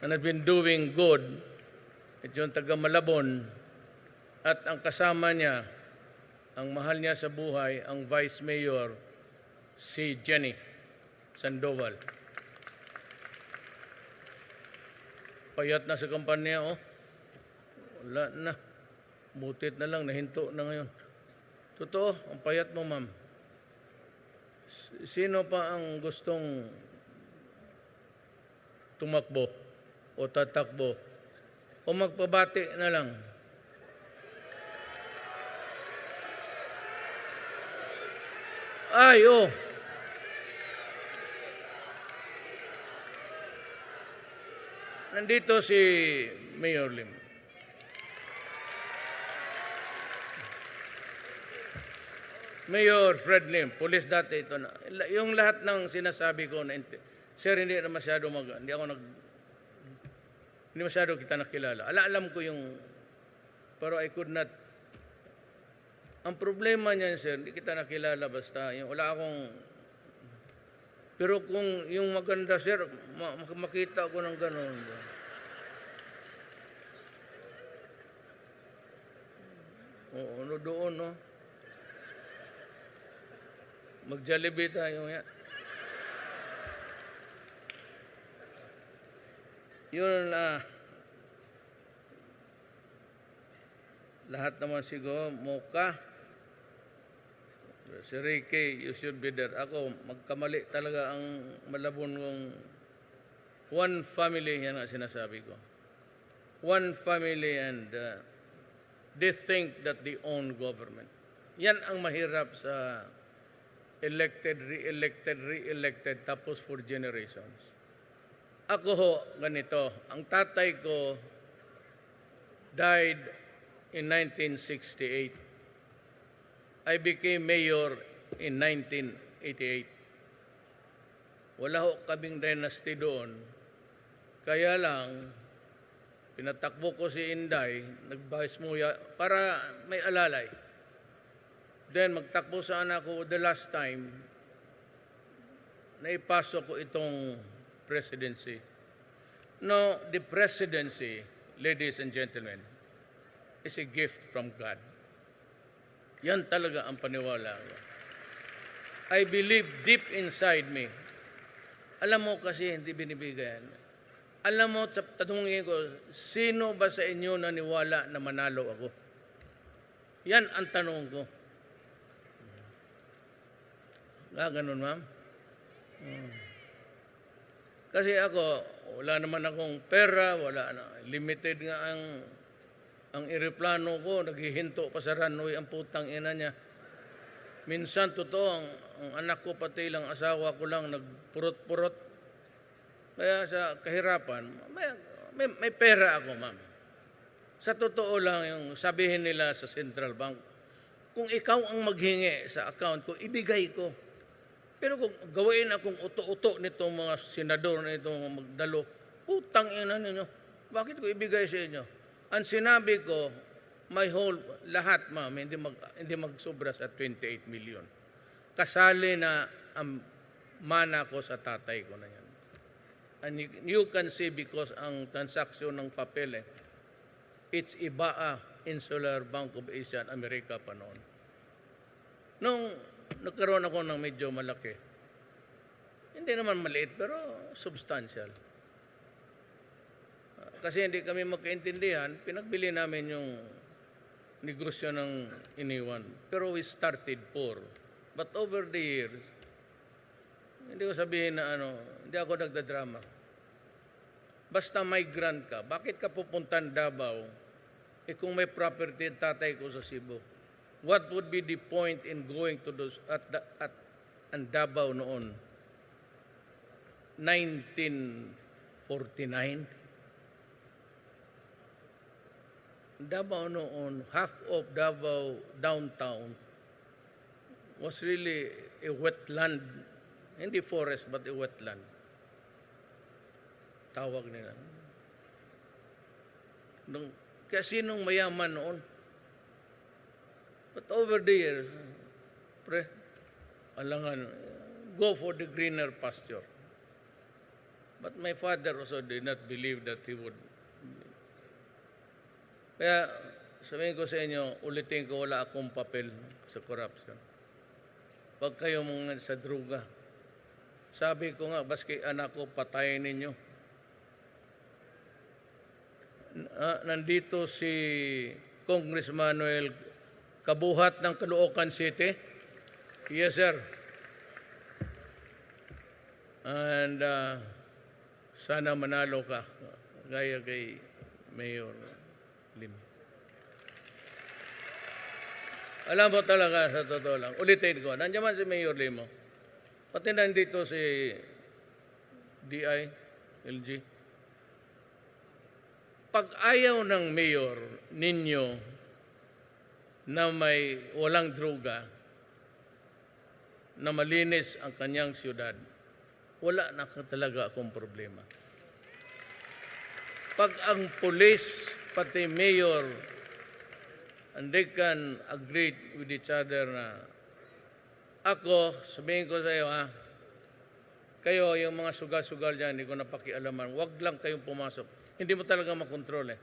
S2: and has been doing good. Ito yung taga Malabon. At ang kasama niya, ang mahal niya sa buhay, ang Vice Mayor, si Jenny Sandoval. Payat na sa kampanya, oh. Wala na. Butit na lang, nahinto na ngayon. Totoo, ang payat mo, ma'am. Sino pa ang gustong tumakbo o tatakbo o magpabati na lang? Ay, oh. Nandito si Mayor Lim. Mayor Fred Lim, police dati ito na. Yung lahat ng sinasabi ko na sir, hindi na masyado hindi masyado kita nakilala. Alam ko yung, pero I could not. Ang problema niyan, sir, hindi kita nakilala basta. Yung wala akong, pero kung yung maganda, sir, makita ko ng gano'n. Oo, ano doon, no? Mag-Jollibee tayo yan. Yun lahat naman siguro, Mocha, si Ricky, you should be there. Ako, magkamali talaga ang Malabon kong one family, yan ang sinasabi ko. One family and they think that they own government. Yan ang mahirap sa elected, re-elected, tapos for generations. Ako ho, ganito, ang tatay ko died in 1968. I became mayor in 1988. Wala ho kaming dynasty doon. Kaya lang, pinatakbo ko si Inday, nag-vice muya, para may alalay. Then, magtakbo sana ako the last time, naipasok ko itong presidency. No, the presidency, ladies and gentlemen, is a gift from God. Yan talaga ang paniwala ko. I believe deep inside me. Alam mo kasi hindi binibigyan. Alam mo, tatanungin ko, sino ba sa inyo naniwala na manalo ako? Yan ang tanong ko. Ganun, ma'am? Kasi ako, wala naman akong pera, wala na. Limited nga ang eroplano ko, naghihinto pa sa runway ang putang ina niya. Minsan, totoo, ang anak ko, pati lang asawa ko lang, nagpurot-purot. Kaya sa kahirapan, may pera ako, ma'am. Sa totoo lang, yung sabihin nila sa Central Bank, kung ikaw ang maghingi sa account ko, ibigay ko. Pero kung gawain akong uto-uto nitong mga senador na itong magdalo, putang ina ninyo, bakit ko ibigay sa inyo? Ang sinabi ko, my whole, lahat, ma'am, hindi magsobra sa 28 million. Kasali na ang mana ko sa tatay ko na yan. And you can see because ang transaksyon ng papel, it's IBAA, Insular Bank of Asia and America pa noon. Nung nagkaroon ako ng medyo malaki, hindi naman maliit, pero substantial. Kasi hindi kami magkaintindihan, pinagbili namin yung negosyo ng iniwan. Pero we started poor. But over the years, hindi ko sabihin na hindi ako nagdadrama. Basta migrant ka, bakit ka pupuntan Davao? Kung may property tatay ko sa Cebu, what would be the point in going to those at Davao noon? 1949? Davao noon, half of Davao downtown was really a wetland. Hindi forest, but a wetland. Tawag nila. Kasi nung mayaman noon. But over the years, alangan, go for the greener pasture. But my father also did not believe that he would. Kaya sabihin ko sa inyo, ulitin ko, wala akong papel sa corruption. Pag kayo mga sa druga, sabi ko nga, baski anak ko, patayin ninyo. Nandito si Congressman Manuel Kabuhat ng Caloocan City. Yes, sir. And sana manalo ka, gaya kay Mayor Lim. Alam mo talaga, sa totoo lang, ulitin ko, nandiyan man si Mayor Limo. Pati nandito si DI, LG. Pag ayaw ng mayor ninyo na may walang droga, na malinis ang kanyang siyudad, wala na talaga akong problema. Pag ang police, pati mayor, and they can agree with each other na ako, sabihin ko sa iyo, kayo, yung mga sugal-sugal dyan, hindi ko napakialaman, wag lang kayong pumasok. Hindi mo talaga makontrol eh.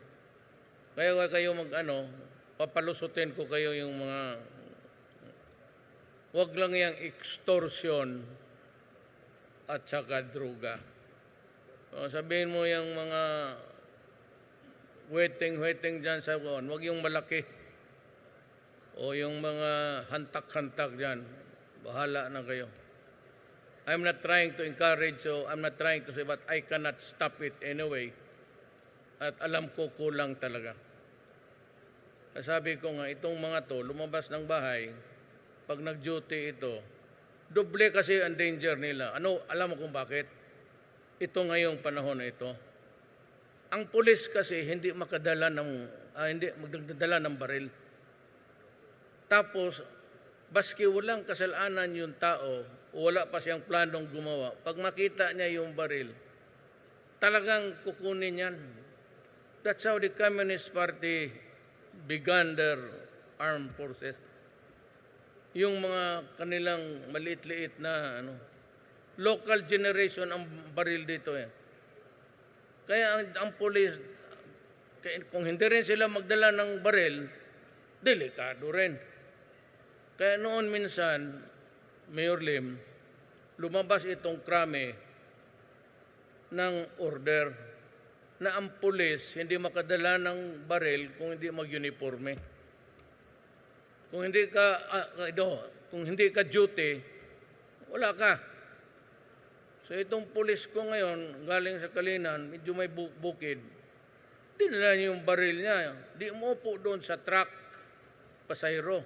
S2: Kaya kayo papalusutin ko kayo yung mga, wag lang yung extortion at saka droga. O, sabihin mo yung mga waiting dyan sa buwan, wag yung malaki. O yung mga hantak-hantak dyan, bahala na kayo. I'm not trying to encourage, so I'm not trying to say, but I cannot stop it anyway. At alam ko kulang talaga. Sabi ko nga, itong mga to, lumabas ng bahay, pag nag-duty ito, doble kasi ang danger nila. Alam mo kung bakit? Ito ngayong panahon na ito. Ang pulis kasi hindi magdadala ng baril. Tapos, baski walang kasalanan yung tao, wala pa siyang planong gumawa, pag makita niya yung baril, talagang kukunin yan. That's how the Communist Party began their armed forces. Yung mga kanilang maliit-liit na local generation ang baril dito eh. Kaya ang police, kung hindi rin sila magdala ng baril, delikado rin. Kaya noon minsan, Mayor Lim, lumabas itong krame ng order na ang pulis hindi makadala ng baril kung hindi mag-uniforme. Kung hindi ka duty, wala ka. So itong pulis ko ngayon, galing sa Kalinan, medyo may bukid, dinala niya yung baril niya. Di umupo doon sa truck, pasahero.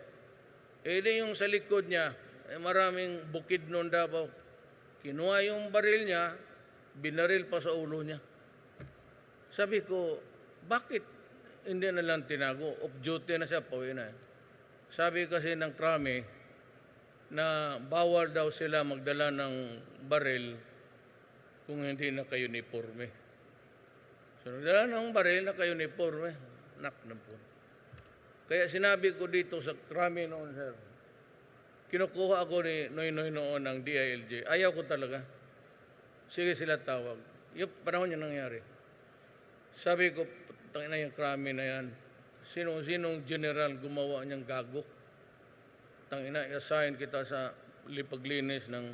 S2: Di yung sa likod niya, maraming bukid noon Davao. Kinuha yung baril niya, binaril pa sa ulo niya. Sabi ko, bakit hindi na lang tinago? Off-duty na siya, pauwi na. Sabi kasi ng krame na bawal daw sila magdala ng baril kung hindi naka-uniforme. So, nagdala ng baril, naka-uniforme. Nak na po. Kaya sinabi ko dito sa krame noon, sir, kinukuha ako ni Noy noon ng DILG. Ayaw ko talaga. Sige sila tawag. Yung panahon yun nangyari. Sabi ko, tangina yung krami na yan. Sinong general gumawa niyang gago? Tangina, i-assign kita sa lipaglinis ng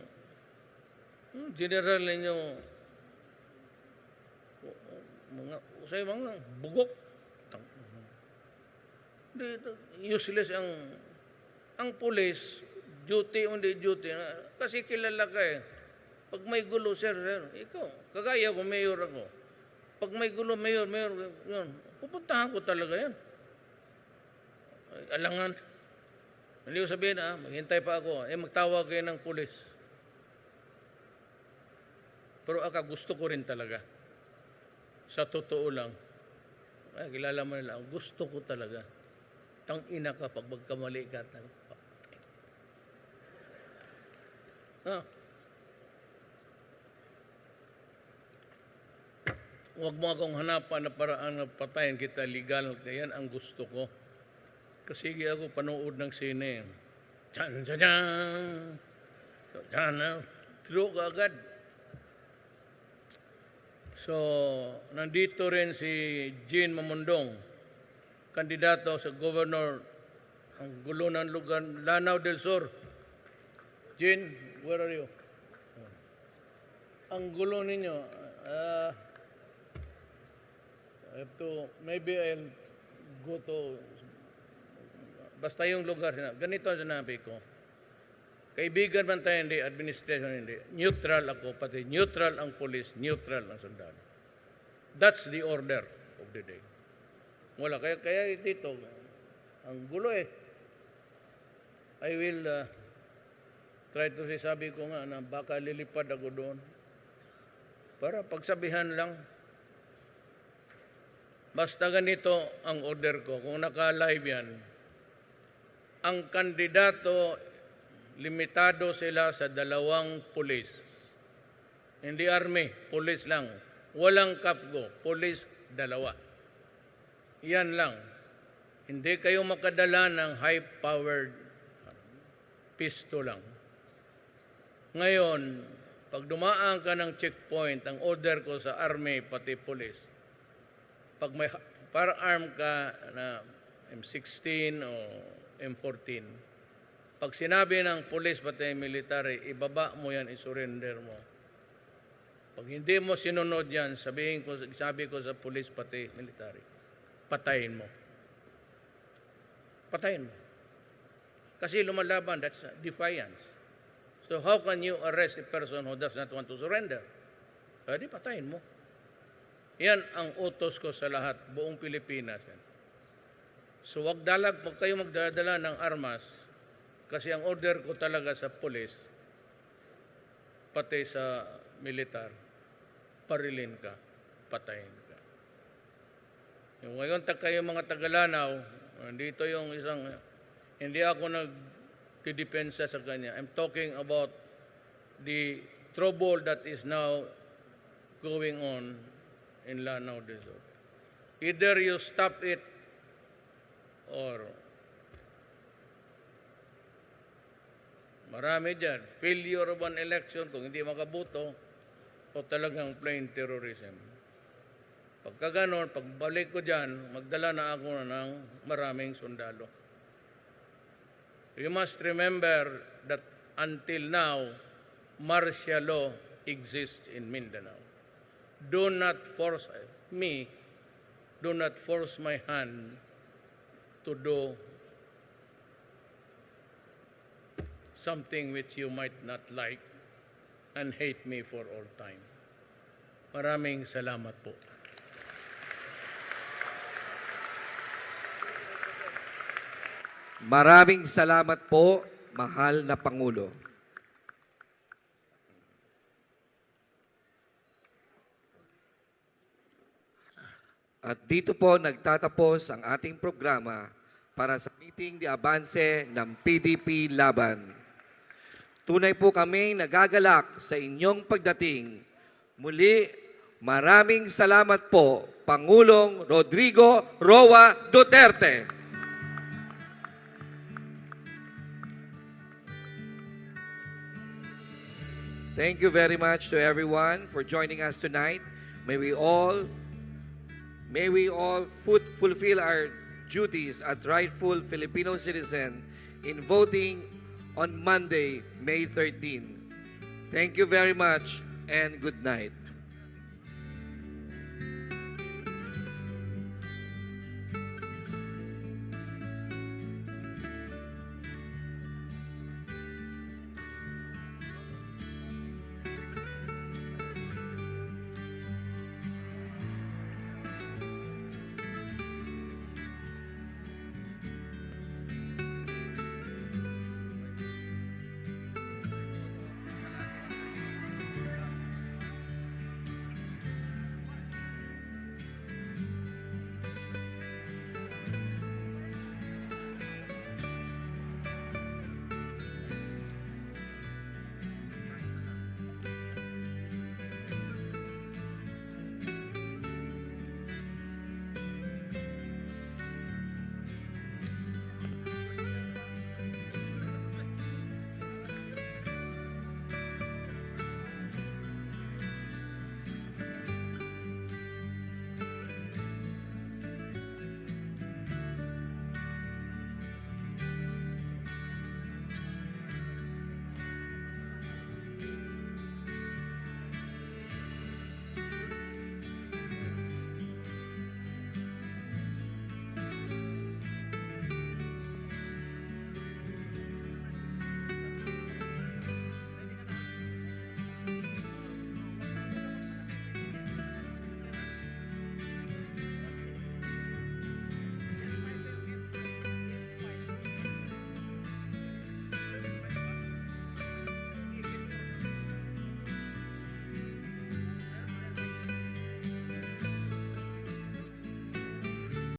S2: general ninyo. Mga bugok. Useless ang police, duty o hindi duty. Kasi kilala ka eh. Pag may gulo, sir, ikaw, kagaya ko, mayor ako. Pag may gulo, mayor, yun, pupuntahan ko talaga yan. Alangan. Hindi ko sabihin, maghintay pa ako. Magtawag kayo ng pulis. Pero gusto ko rin talaga. Sa totoo lang. Kilala mo nila, gusto ko talaga. Tang-ina ka pag magkamali ka. Huwag mo akong hanapan na paraan na patayin kita legal. Yan ang gusto ko. Kasi ako panood ng sine. Tsan-tsan-tsan! True ka agad. So, nandito rin si Jean Mamondong, kandidato sa governor, ang gulo ng lugar, Lanao del Sur. Jean, where are you? Ang gulo ninyo, maybe I'll go to, basta yung lugar, ganito ang sinabi ko. Kaibigan man tayo, hindi, administration hindi. Neutral ako, pati neutral ang police, neutral ang sundalo. That's the order of the day. Wala, kaya dito, ang gulo eh. I will try to say, sabi ko nga, na baka lilipad ako doon. Para pagsabihan lang, basta ganito ang order ko. Kung naka-live yan, ang kandidato, limitado sila sa 2 pulis. Hindi army, pulis lang. Walang kapgo, pulis 2. Yan lang. Hindi kayo makadala ng high-powered pistol lang. Ngayon, pag dumaan ka ng checkpoint, ang order ko sa army pati pulis, pag may firearm ka na M16 o M14, pag sinabi ng police pati military, ibaba mo yan, isurrender mo. Pag hindi mo sinunod yan, sabi ko sa police pati military, patayin mo. Patayin mo. Kasi lumalaban, that's defiance. So how can you arrest a person who does not want to surrender? Di patayin mo. Yan ang utos ko sa lahat, buong Pilipinas. So wag kayo magdadala ng armas, kasi ang order ko talaga sa police, pati sa militar, parilin ka, patayin ka. Yung ngayon kayo mga Tagalanaw, dito yung isang, hindi ako nagtidepensa sa kanya. I'm talking about the trouble that is now going on in Lanao del Sur. Either you stop it or marami dyan. Failure of an election kung hindi makaboto o talagang plain terrorism. Pagka ganon, pagbalik ko dyan, magdala na ako ng maraming sundalo. You must remember that until now, martial law exists in Mindanao. Do not force me, do not force my hand to do something which you might not like and hate me for all time. Maraming salamat po.
S3: Maraming salamat po, mahal na Pangulo. At dito po nagtatapos ang ating programa para sa meeting de Avance ng PDP Laban. Tunay po kami nagagalak sa inyong pagdating. Muli, maraming salamat po, Pangulong Rodrigo Roa Duterte. Thank you very much to everyone for joining us tonight. May we all fulfill our duties as rightful Filipino citizen in voting on Monday, May 13. Thank you very much and good night.